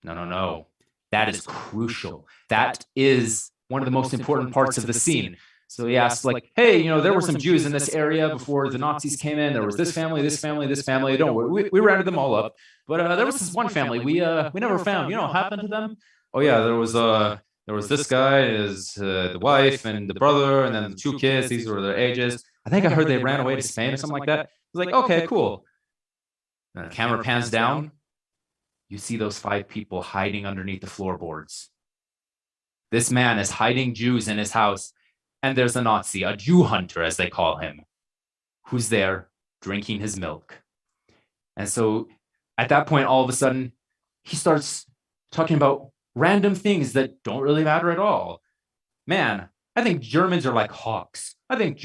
No. That is crucial. That is one of the most important parts of the scene. So he asks, like, hey, there were some Jews in this area before the Nazis came in. There was this family, this family, this family. Don't worry, we rounded them all up. But there was this one family we never found. You know what happened to them? Oh yeah, there was this guy, the wife, and the brother, and then the 2 kids. These were their ages. I think I heard they ran away to Spain or something like that. It's like, okay, cool. And the camera pans down. You see those 5 people hiding underneath the floorboards. This man is hiding Jews in his house. And there's a Nazi, a Jew hunter, as they call him, who's there drinking his milk. And so at that point, all of a sudden, he starts talking about random things that don't really matter at all. Man, I think Germans are like hawks. I think,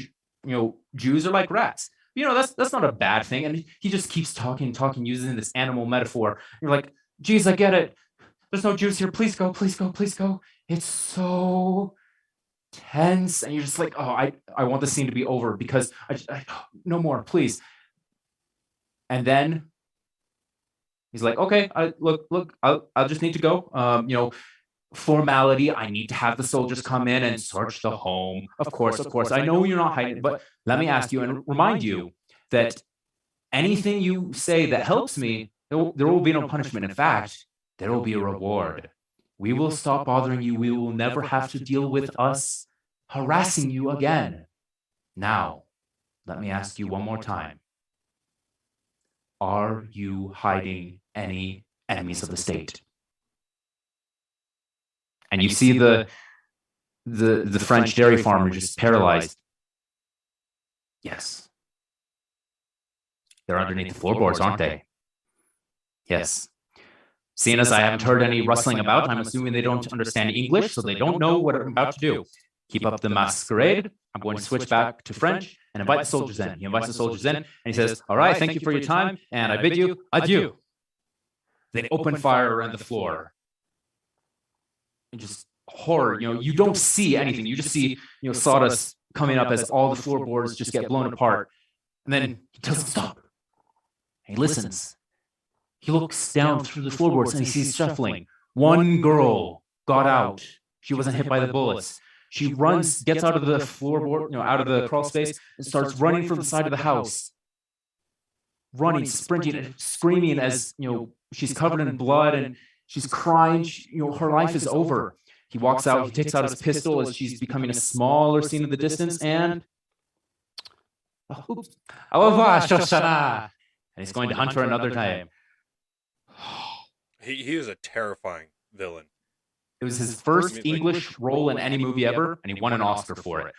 Jews are like rats. That's not a bad thing. And he just keeps talking, using this animal metaphor. You're like, geez, I get it. There's no Jews here. Please go, please go, please go. It's so tense. And you're just like, oh, I want the scene to be over because I no more, please. And then he's like, okay, look, I'll just need to go. Formality, I need to have the soldiers come in and search the home. Of course. I know you're not hiding, but let me ask you and remind you that anything you say that helps me, there will be no punishment. In fact, there will be a reward. We will stop bothering you. We will never have to deal with us harassing you again. Now, let me ask you one more time. Are you hiding any enemies of the state? And you see the French dairy farmer just paralyzed. Yes. They're underneath the floorboards, aren't they? Yes. Seeing as I haven't heard any rustling about, I'm assuming they don't understand English, so they don't know what I'm about to do. Keep up the masquerade. I'm going to switch back to French and invite the soldiers in. He invites the soldiers in, and he says, all right, thank you for your time, and I bid you adieu. They open fire around the floor. And just horror, you don't see anything. You just see, sawdust coming up as all the floorboards just get blown apart. And then he tells them stop. He listens. He looks down through the floorboards and he sees shuffling. One girl got out. She wasn't hit by the bullets. She runs, gets out of the floorboard, out of the crawl space, and starts running from the side of the house. Running, sprinting, and screaming as, she's covered in blood and she's crying. Her life is over. He walks out. He takes out his pistol as she's becoming a smaller scene in the distance. And au revoir, Shoshana. And he's going to hunt her another time. He is a terrifying villain. It was his first English role in any movie ever, and he won an Oscar for it.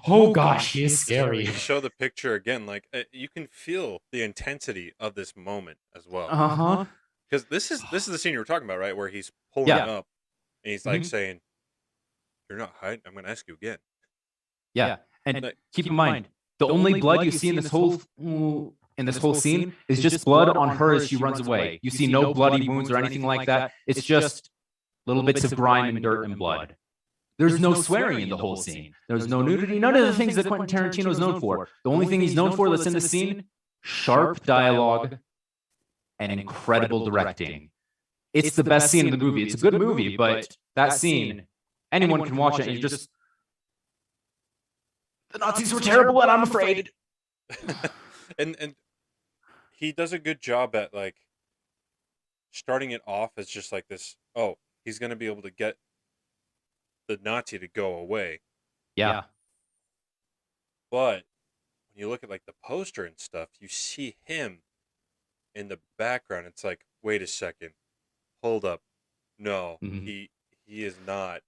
Oh gosh, he is scary. You show the picture again, like you can feel the intensity of this moment as well. Because this is the scene you were talking about, right? Where he's pulling up, and he's like saying, "You're not hiding. I'm going to ask you again." Yeah, and keep in mind, the only blood you see in this whole scene is just blood on her as she runs away. You see no bloody wounds or anything like that. It's just little bits of grime and dirt and blood. There's no swearing in the whole scene. There's no nudity. None of the things that Quentin Tarantino is known for. The only thing he's known for that's in the scene, sharp dialogue and incredible directing. It's the best scene in the movie. It's a good movie, but that scene, anyone can watch it and you just... The Nazis were terrible and I'm afraid. and he does a good job at like starting it off as just like this, oh, he's going to be able to get the Nazi to go away. Yeah. But when you look at like the poster and stuff, you see him in the background. It's like, wait a second. Hold up. No, he is not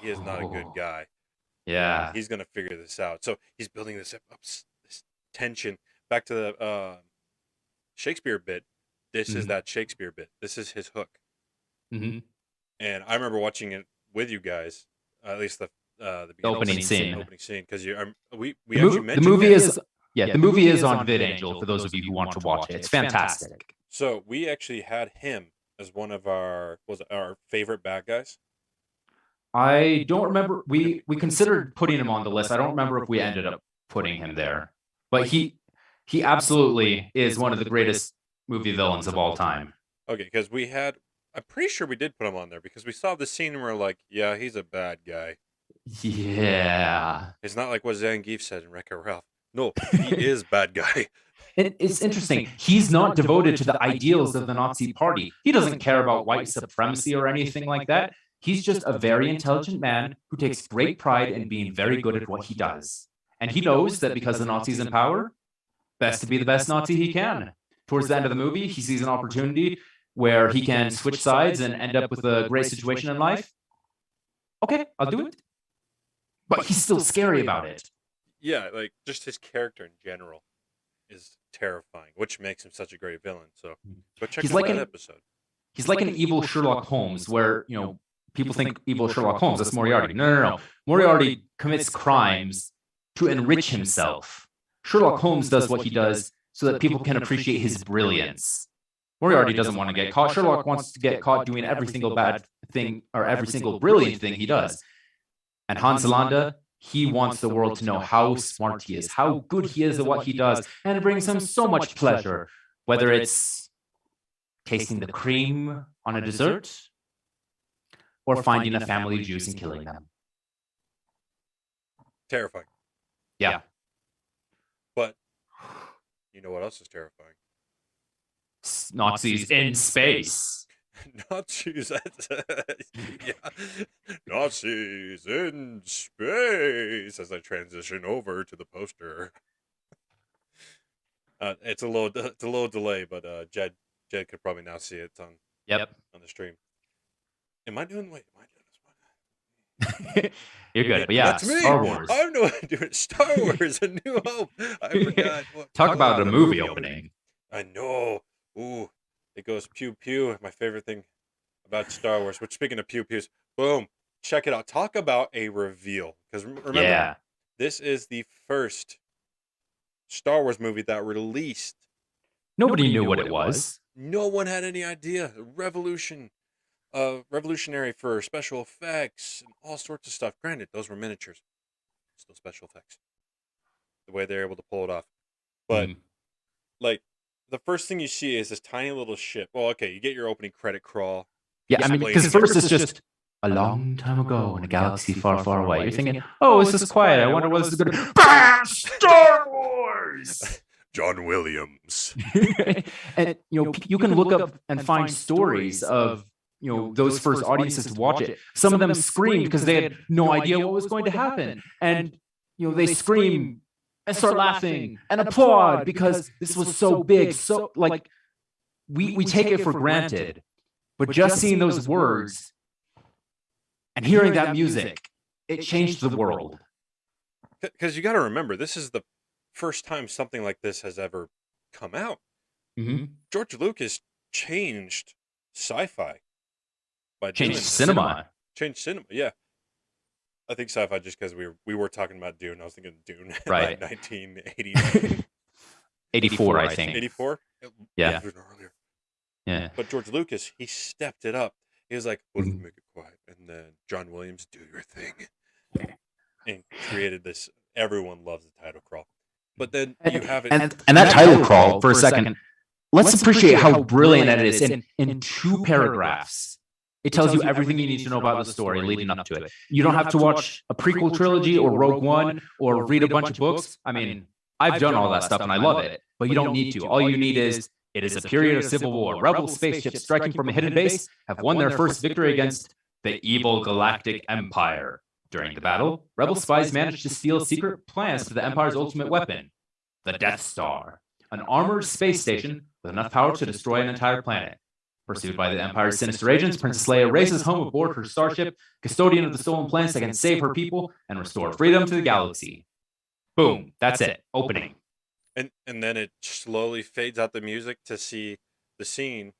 a good guy. Yeah. He's going to figure this out. So he's building this tension. Back to the Shakespeare bit. This is that Shakespeare bit. This is his hook. And I remember watching it with you guys, at least the opening scene, because we actually mentioned the movie is the movie is on VidAngel for those of you who want to watch it. It's fantastic. So we actually had him as one of our favorite bad guys. I don't remember. We considered putting him on the list. I don't remember if we ended up putting him there, but he absolutely is one of the greatest movie villains of all time. Okay, because I'm pretty sure we did put him on there because we saw the scene and we're like, yeah, he's a bad guy. Yeah. It's not like what Zangief said in Wreck-It Ralph. No, he is bad guy. It's interesting. He's not devoted to the ideals of the Nazi party. He doesn't care about white supremacy or anything like that. He's just a very intelligent man who takes great pride in being very good at what he does. And he knows that because the Nazi's in power, best to be the best Nazi he can. Towards the end of the movie, he sees an opportunity where he can switch sides and end up with a great situation in life. Okay, I'll do it. But he's still scary about it. Yeah, like just his character in general is terrifying, which makes him such a great villain. So go check out that episode. He's like an evil Sherlock Holmes where, people think evil Sherlock Holmes, that's Moriarty. No. Moriarty commits crimes to enrich himself. Sherlock Holmes does what he does so that people can appreciate his brilliance. Moriarty doesn't want to get caught. Sherlock wants to get caught doing every single bad thing or every single brilliant thing he does. And Hans Landa, he wants the world to know how smart he is, how good he is at what he does, and it brings him so much pleasure, whether it's tasting the cream on a dessert or finding a family of Jews and killing them. Terrifying. Yeah. But you know what else is terrifying? Nazis in space. Nazis, Nazis in space. As I transition over to the poster, it's a little delay, but Jed could probably now see it on the stream. Am I doing this one? You're good, but yeah, Star Wars. I have no idea. Star Wars: A New Hope. I forgot. Talk about a movie opening. I know. Ooh, it goes pew pew. My favorite thing about Star Wars. Which, speaking of pew pews, boom, check it out. Talk about a reveal. Because remember, this is the first Star Wars movie that released. Nobody knew what it was. No one had any idea. Revolutionary for special effects and all sorts of stuff. Granted, those were miniatures. Still special effects. The way they're able to pull it off. But, like, the first thing you see is this tiny little ship. Well, okay, you get your opening credit crawl. Yeah, I mean, because first it's just a long time ago in a galaxy far, far away. You're thinking, oh, this is quiet. I wonder what this is going to... BAM! Star Wars! John Williams. And, you can look up and find stories of, those first audiences to watch it. Some of them screamed because they had no idea what was going to happen. And, they scream and start laughing and applaud because this was so big. So, like, we take it for granted. But just seeing those words And hearing that music, it changed the world. Because you got to remember, this is the first time something like this has ever come out. Mm-hmm. George Lucas changed sci-fi by Changed doing cinema. Changed cinema, yeah. I think sci-fi just because we were talking about Dune. I was thinking Dune, right? like 1989. 84, I think. 84. Yeah. Even earlier. Yeah. But George Lucas, he stepped it up. He was like, "What if we make it quiet?" And then John Williams, "Do your thing," and created this. Everyone loves the title crawl, but then you have it, and that title crawl for a second. Let's appreciate how brilliant it is. In 2 paragraphs, it tells you everything you need to know about the story leading up to it. You don't have to watch a prequel trilogy or Rogue One or read a bunch of books. I mean, I've done all that stuff and I love it, but you don't need to. All you need is, it is a period of civil war. Rebel spaceships striking from a hidden base have won their first victory against the evil galactic empire. During the battle, Rebel spies managed to steal secret plans to the Empire's ultimate weapon, the Death Star, an armored space station with enough power to destroy an entire planet. Pursued by the Empire's sinister agents, Princess Leia races home aboard her starship, custodian of the stolen plans that can save her people and restore freedom to the galaxy. Boom. That's it. Opening. And then it slowly fades out the music to see the scene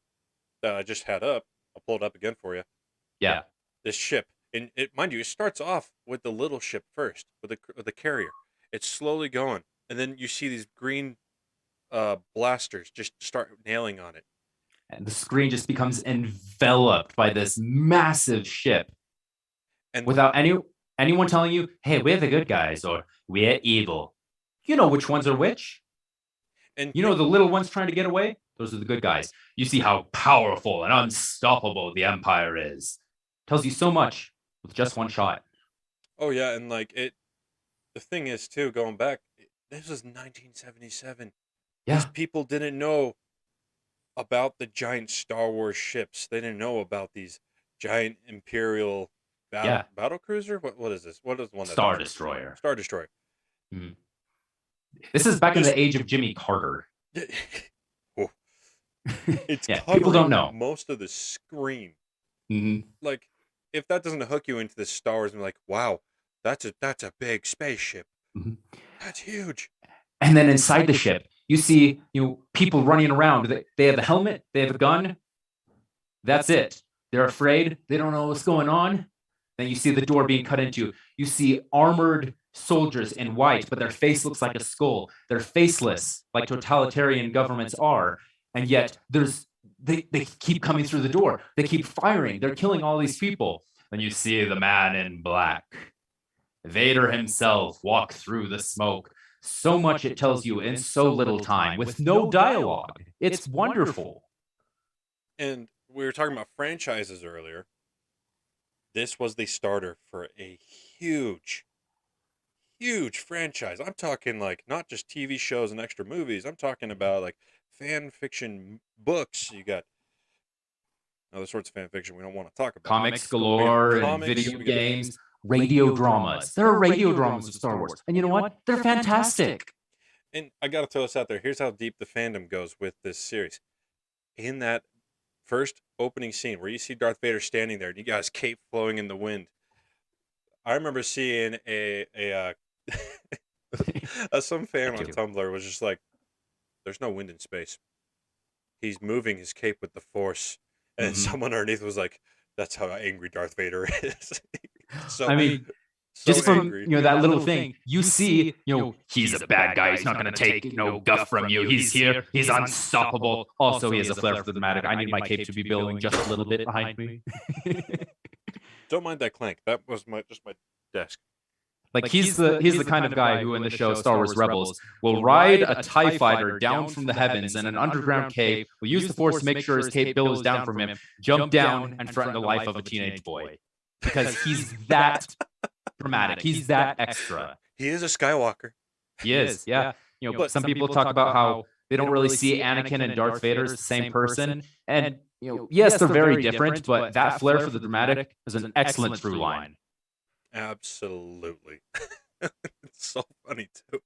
that I just had up. I'll pull it up again for you. Yeah. This ship. And mind you, it starts off with the little ship first, with the carrier. It's slowly going. And then you see these green blasters just start nailing on it. And the screen just becomes enveloped by this massive ship. And without anyone telling you, hey, we're the good guys, or we're evil. You know which ones are which. And you know the little ones trying to get away? Those are the good guys. You see how powerful and unstoppable the Empire is. Tells you so much with just one shot. Oh, yeah, and like the thing is, too, going back, this was 1977. Yeah. These people didn't know about the giant Star Wars ships. They didn't know about these giant Imperial battle cruiser. What is this? What is one? Star Destroyer. Star Destroyer. Mm. This is back in the age of Jimmy Carter. It's people don't know most of the screen. Mm-hmm. Like, if that doesn't hook you into the Star Wars, and like, wow, that's a big spaceship. Mm-hmm. That's huge. And then inside the ship, you see people running around. They have a helmet. They have a gun. That's it. They're afraid. They don't know what's going on. Then you see the door being cut into. You see armored soldiers in white, but their face looks like a skull. They're faceless, like totalitarian governments are. And yet they keep coming through the door. They keep firing. They're killing all these people. And you see the man in black, Vader himself, walk through the smoke. So much it tells you in so little time with no dialogue. It's wonderful. And we were talking about franchises earlier. This was the starter for a huge franchise. I'm talking like not just TV shows and extra movies. I'm talking about like fan fiction books. You got other sorts of fan fiction we don't want to talk about. Comics galore, and video games, radio dramas. There are radio dramas of Star Wars. And you know what? They're fantastic. And I got to throw this out there. Here's how deep the fandom goes with this series. In that first opening scene where you see Darth Vader standing there and you got his cape flowing in the wind, I remember seeing some fan on Tumblr was just like, there's no wind in space. He's moving his cape with the Force. And someone underneath was like, that's how angry Darth Vader is. So, I mean, so just from angry. That little thing, you see, he's a bad guy. He's not going to take guff from you. He's here. He's unstoppable. Also, he has a flair for the dramatic. I need my cape to be billowing just a little bit behind me. Don't mind that clank. That was just my desk. Like he's the kind of guy who in the show Star Wars Rebels will ride a TIE fighter down from the heavens in an underground cave, will use the Force to make sure his cape billows down from him, jump down and threaten the life of a teenage boy. Because he's that dramatic. He's that extra. He is a Skywalker. He is, yeah. But some people talk about how they don't really see Anakin and Darth Vader as the same person. And, yes, they're very different, but that flair for the dramatic is an excellent through line. Absolutely. It's so funny too.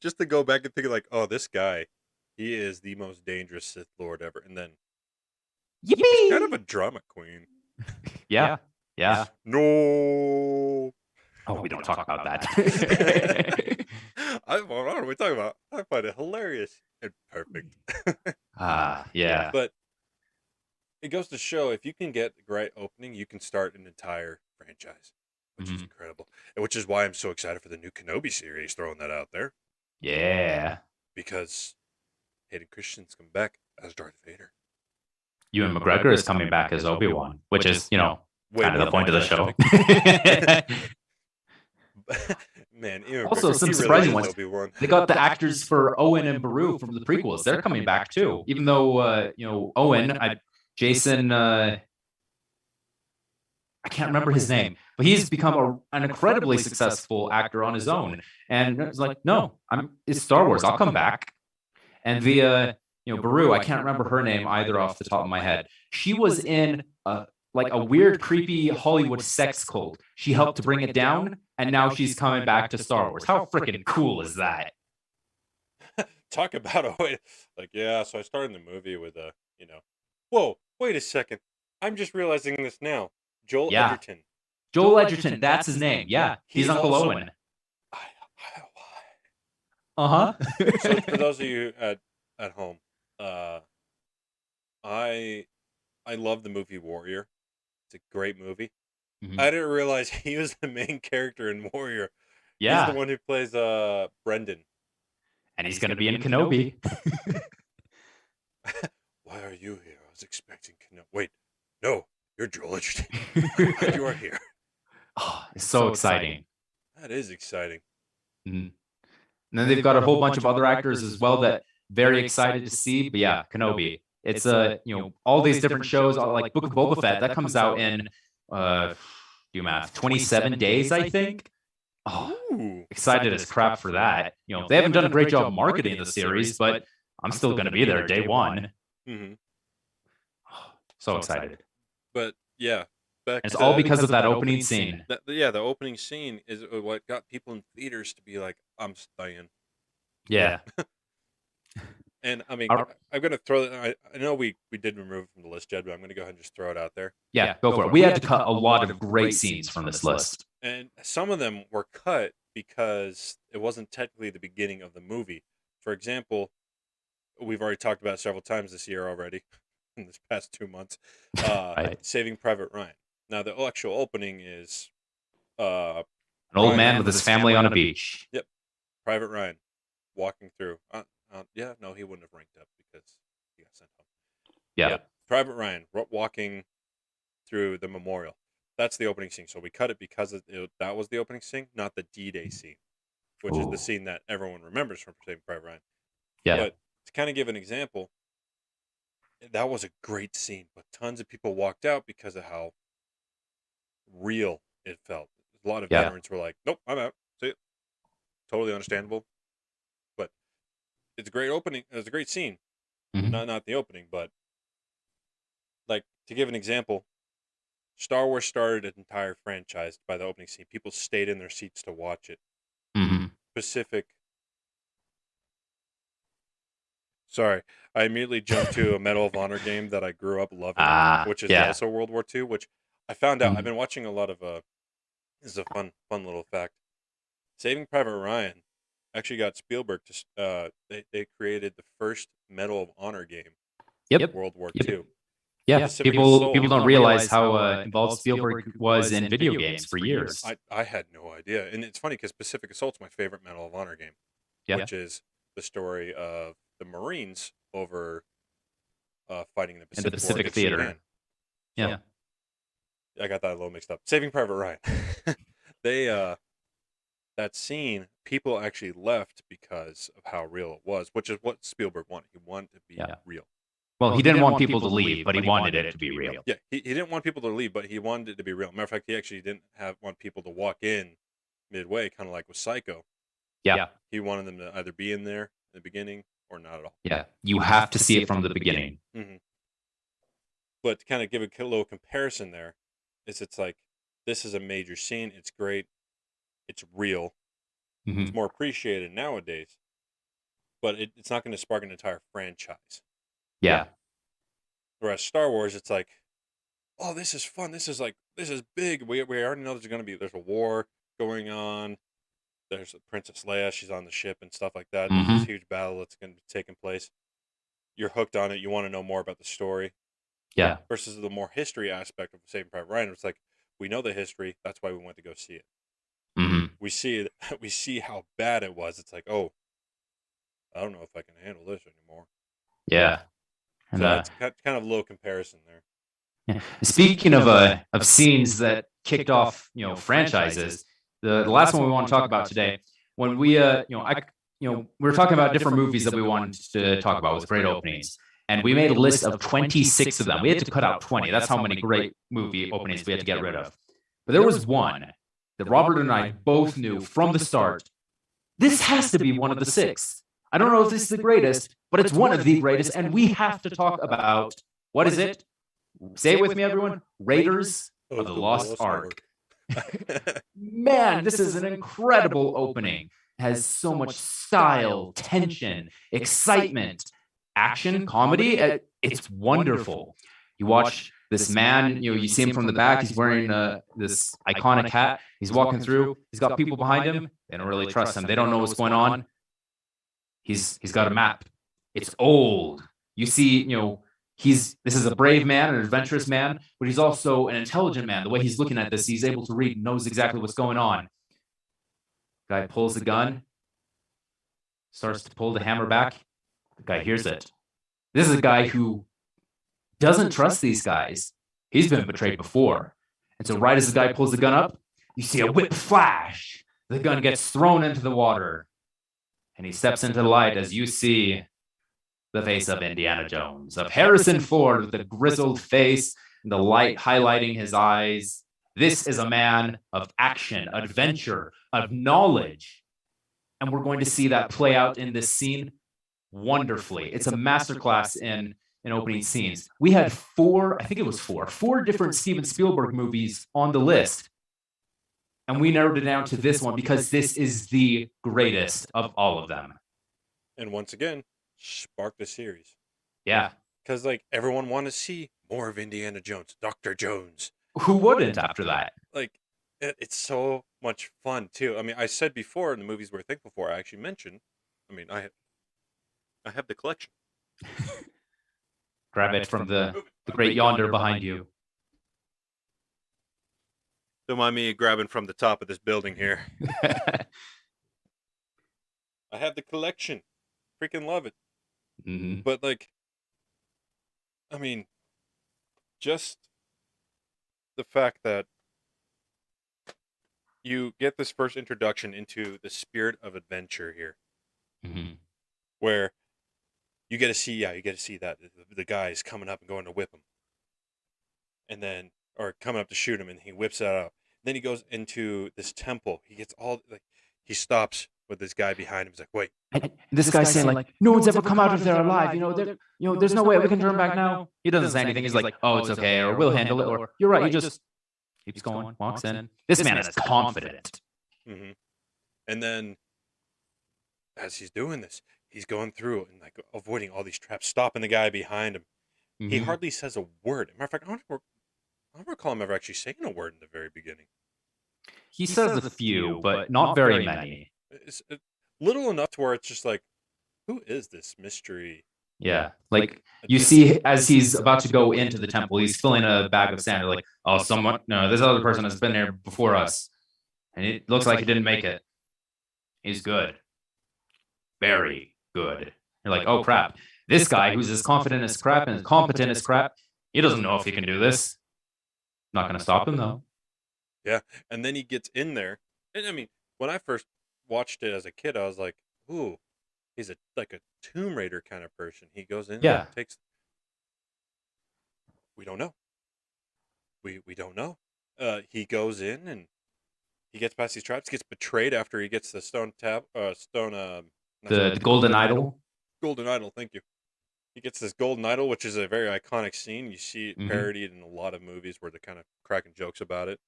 Just to go back and think like, oh, this guy, he is the most dangerous Sith Lord ever. And then Yippee! he's kind of a drama queen. Yeah. Yeah. No. Oh, we don't talk about that. What are we talking about? I find it hilarious and perfect. Yeah. But it goes to show if you can get the right opening, you can start an entire franchise, which is incredible. And which is why I'm so excited for the new Kenobi series, throwing that out there. Yeah. Because Hayden Christensen's coming back as Darth Vader. Ewan McGregor is coming back as Obi-Wan, which is, way kind of more the point of the show. Man, Ewan Also, McGregor, some he surprising really is ones. Obi-Wan. They got the actors for Owen and Beru from the prequels. They're coming back too. Even though, Owen, Jason, I can't remember his name, but he's become an incredibly successful actor on his own. And it's like, no, it's Star Wars. I'll come back. And Beru, I can't remember her name either off the top of my head. She was in like a weird, creepy Hollywood sex cult. She helped to bring it down, and now she's coming back to Star Wars. How freaking cool is that? Talk about a way, so I started the movie with whoa, wait a second. I'm just realizing this now. Joel Edgerton. Joel Edgerton, that's his name. Yeah, he's Uncle Owen. So for those of you at home, I love the movie Warrior. It's a great movie. I didn't realize he was the main character in Warrior. Yeah, he's the one who plays Brendan, and he's going to be in Kenobi. Why are you here? I was expecting Kenobi. Wait, no, you're Joel Edgerton. Glad you are here. Oh, it's so exciting. That is exciting. And then they've got a whole bunch of other actors as well that very excited to see. But yeah, Kenobi. It's all these different shows like Book of Boba Fett that comes out in do math 27 days, I think. Oh, excited as crap for that. They haven't done a great job marketing the series, but I'm still going to be there day one. So excited. But yeah, it's all because of that opening scene. The opening scene is what got people in theaters to be like, I'm staying. Yeah. And I mean, I'm going to throw I know we did remove it from the list, Jed, but I'm going to go ahead and just throw it out there. Yeah, go for it. We had to cut a lot of great scenes from this list. And some of them were cut because it wasn't technically the beginning of the movie. For example, we've already talked about it several times this year already, in this past 2 months, Saving Private Ryan. Now, the actual opening is an old man with his family on a beach. Yep. Private Ryan walking through. No, he wouldn't have ranked up because he got sent home. Yeah. Private Ryan walking through the memorial. That's the opening scene. So we cut it because that was the opening scene, not the D-Day scene, which is the scene that everyone remembers from Saving Private Ryan. Yeah. But to kind of give an example, that was a great scene, but tons of people walked out because of how real it felt. A lot of veterans were like, nope, I'm out. See it. Totally understandable. But it's a great opening. It's a great scene. Not the opening, but like to give an example, Star Wars started an entire franchise by the opening scene. People stayed in their seats to watch it. Pacific. Sorry, I immediately jumped to a Medal of Honor game that I grew up loving, which is also World War II, which I found out. I've been watching a lot of, this is a fun little fact. Saving Private Ryan actually got Spielberg to, they created the first Medal of Honor game in World War II. Yeah, people don't realize how involved Spielberg was in video games for years. I had no idea. And it's funny because Pacific Assault's my favorite Medal of Honor game, which is the story of the Marines over fighting in the Pacific Theater. Sudan. Yeah. I got that a little mixed up. Saving Private Ryan. That scene, people actually left because of how real it was, which is what Spielberg wanted. He wanted it to be real. Well, he didn't want people to leave, but he wanted it to be real. Yeah, he didn't want people to leave, but he wanted it to be real. Matter of fact, he actually didn't want people to walk in midway, kind of like with Psycho. Yeah. He wanted them to either be in there in the beginning or not at all. Yeah, you have to see it from the beginning. But to kind of give a little comparison there, it's like, this is a major scene. It's great. It's real. It's more appreciated nowadays. But it's not going to spark an entire franchise. Yeah. Whereas Star Wars, it's like, oh, this is fun. This is big. We already know there's a war going on. There's a Princess Leia. She's on the ship and stuff like that. There's this huge battle that's going to be taking place. You're hooked on it. You want to know more about the story. Yeah. Versus the more history aspect of Saving Private Ryan. It's like, we know the history. That's why we went to go see it. We see it. We see how bad it was. It's like, oh, I don't know if I can handle this anymore. Yeah. And so that's kind of a little comparison there. Yeah. Speaking of scenes that kicked off, franchises, the last one we want to talk about today, when we we were talking about different movies that we wanted to talk about with great openings, and we made a list of 26 of them. We had to cut out 20. That's how many great movie openings we had to get rid of. But there was one that Robert and I both knew from the start. This has to be one of the 6. I don't know if this is the greatest, but it's one of the greatest, and we have to talk about, what is it? Say it with me, everyone. Raiders of the Lost Ark. Man, this is an incredible opening. It has so much style, tension, excitement, action, comedy. It's wonderful. You watch this man, you see him from the back. He's wearing this iconic hat. He's walking through. He's got people behind him. They don't really trust him. They don't know what's going on. He's got a map. It's old. You see, this is a brave man, an adventurous man, but he's also an intelligent man. The way he's looking at this, he's able to read, knows exactly what's going on. Guy pulls the gun, starts to pull the hammer back. The guy hears it. This is a guy who doesn't trust these guys. He's been betrayed before. And so right as the guy pulls the gun up, you see a whip flash. The gun gets thrown into the water. And he steps into the light as you see the face of Indiana Jones, of Harrison Ford with the grizzled face and the light highlighting his eyes. This is a man of action, adventure, of knowledge. And we're going to see that play out in this scene wonderfully. It's a masterclass in opening scenes. We had four different Steven Spielberg movies on the list. And we narrowed it down to this one because this is the greatest of all of them. And once again, sparked a series. Yeah. Because everyone wanted to see more of Indiana Jones, Dr. Jones. Who wouldn't after that? It's so much fun too. I mean, I said before in the movies we're thankful for, I actually mentioned, I have the collection. Grab it from the great yonder behind you. Don't mind me grabbing from the top of this building here. I have the collection. Freaking love it. Mm-hmm. But just the fact that you get this first introduction into the spirit of adventure here, where you get to see that the guy's coming up and going to whip him, and then or coming up to shoot him, and he whips it out. Then he goes into this temple. He gets he stops with this guy behind him. He's like, wait. And this guy's saying no one's ever come out of there alive. There's no way we can turn back now. He doesn't say anything. He's like, oh, it's okay, or we'll handle it, or you're right. He just keeps going, walks in. This man is confident. Mm-hmm. And then, as he's doing this, he's going through and avoiding all these traps, stopping the guy behind him. He hardly says a word. Matter of fact, I don't recall him ever actually saying a word in the very beginning. He says a few, but not very many. It's little enough to where it's just who is this mystery? Yeah, you see as he's about to go into the temple, he's filling a bag of sand. This other person has been there before us, and it looks like he didn't make it. He's good, very good. You're like, oh crap, this guy who's as confident as crap and as competent as crap, he doesn't know if he can do this. Not going to stop him though. Yeah, and then he gets in there, and when I first watched it as a kid, I was like, ooh, he's a Tomb Raider kind of person. He goes in and takes. We don't know. We don't know. He goes in and he gets past these traps, gets betrayed after he gets the the golden idol. Golden idol, thank you. He gets this golden idol, which is a very iconic scene. You see it parodied in a lot of movies where they're kind of cracking jokes about it.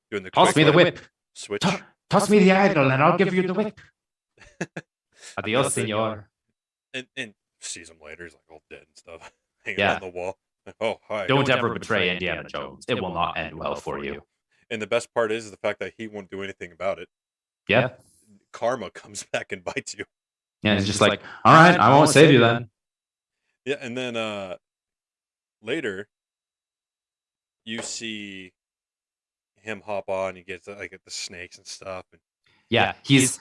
Doing the toss me the whip. Switch. Toss me the idol and I'll give you the whip. Adios, senor. And sees him later. He's all dead and stuff. Hanging on the wall. Oh, hi. Don't ever betray Indiana Jones. It will not end well for you. And the best part is the fact that he won't do anything about it. Yeah. Karma comes back and bites you. Yeah, it's just like, all right, I won't save you then. Yeah, and then later you see him hop on. He gets like the snakes and stuff. And yeah, he's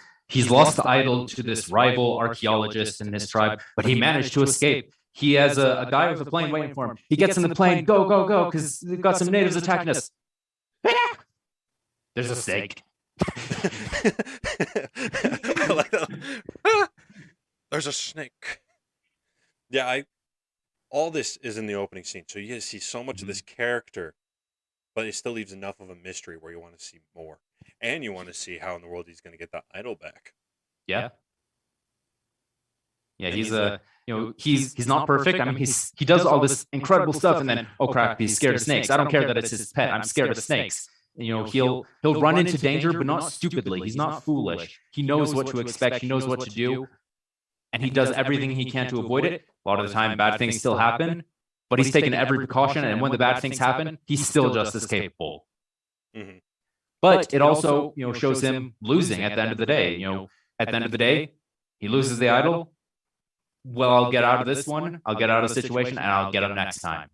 lost the idol to this rival archaeologist in his tribe, but he managed to escape. He has a guy with a plane waiting for him. He gets in the plane, go, go, go, because they've got some natives attacking us. There's a snake. I like that. There's a snake. Yeah, all this is in the opening scene, so you see so much of this character, but it still leaves enough of a mystery where you want to see more, and you want to see how in the world he's going to get that idol back. Yeah. Yeah, he's not perfect. I mean, he does all this incredible stuff, and then oh crap, he's scared of snakes. I don't care that it's his pet. I'm scared of snakes. He'll run into danger, but not stupidly. He's not foolish. He knows what to expect. He knows what to do, and he does everything he can to avoid it. A lot of the time, bad things still happen, but he's taken every precaution. And when the bad things happen, he's still just as capable. Mm-hmm. But it also, shows him losing at the end of the day. At the end of the day, he loses the idol. Well, I'll get out of this one. I'll get out of the situation, and I'll get him next time.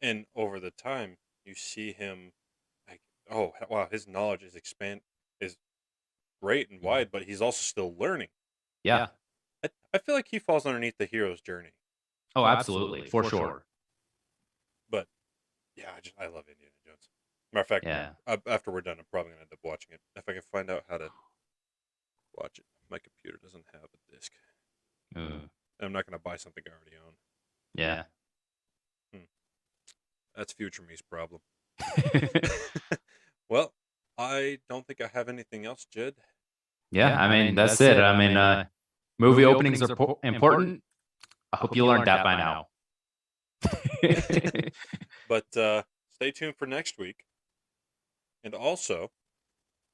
And over the time, you see him like, oh wow, his knowledge is great and wide, but he's also still learning. Yeah. I feel like he falls underneath the hero's journey. Oh, absolutely, for sure. But yeah, I love Indiana Jones. Matter of fact, yeah. After we're done, I'm probably gonna end up watching it if I can find out how to watch it. My computer doesn't have a disc. I'm not gonna buy something I already own. Yeah. That's future me's problem. Well, I don't think I have anything else, Jed. Yeah, I mean, that's it. I mean, movie openings are important. I hope you learned that by now. But stay tuned for next week. And also,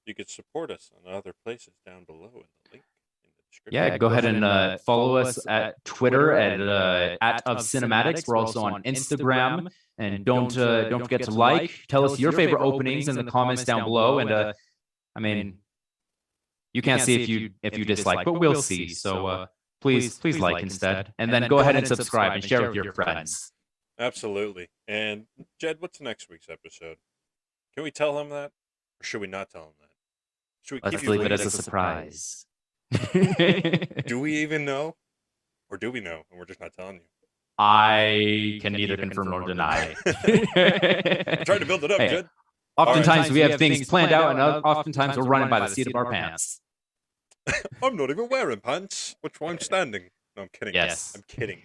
you could support us on other places down below in the link in the description. Yeah, go ahead and follow us at Twitter at of Cinematics. We're also on Instagram. And don't forget to like. Tell us your favorite openings in the comments down below. And I mean, you can't see if you dislike, but we'll see. So please like instead, and then go ahead and subscribe and share with your friends. Absolutely. And Jed, what's next week's episode? Can we tell him that, or should we not tell him that? Should we Let's leave it as a surprise. Do we even know, or do we know, and we're just not telling you? I can neither confirm nor deny. I'm trying to build it up, Jed. Oftentimes we have things planned out, and oftentimes we're running by the seat of our pants. I'm not even wearing pants. Which one I'm standing? No, I'm kidding. Yes. I'm kidding.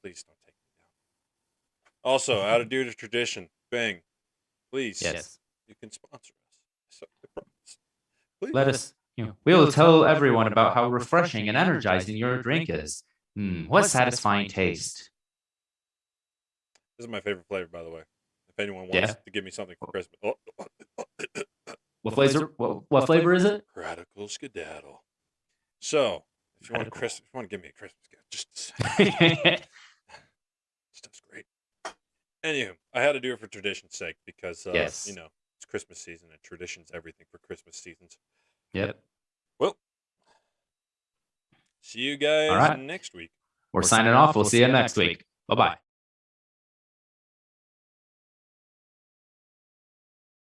Please don't take me down. Also, out of due to tradition, Bang, please. Yes. You can sponsor us. So, I promise. Please. Let us. We'll tell everyone about how refreshing and energizing your drink is. What satisfying taste. This is my favorite flavor, by the way. If anyone wants to give me something for Christmas. What flavor is it? Radical Skedaddle. So, if you want to give me a Christmas gift, just stuff's great. Anywho, I had to do it for tradition's sake because it's Christmas season and tradition's everything for Christmas seasons. Yep. Well, see you guys next week. We're signing off. We'll see you next week. Bye-bye.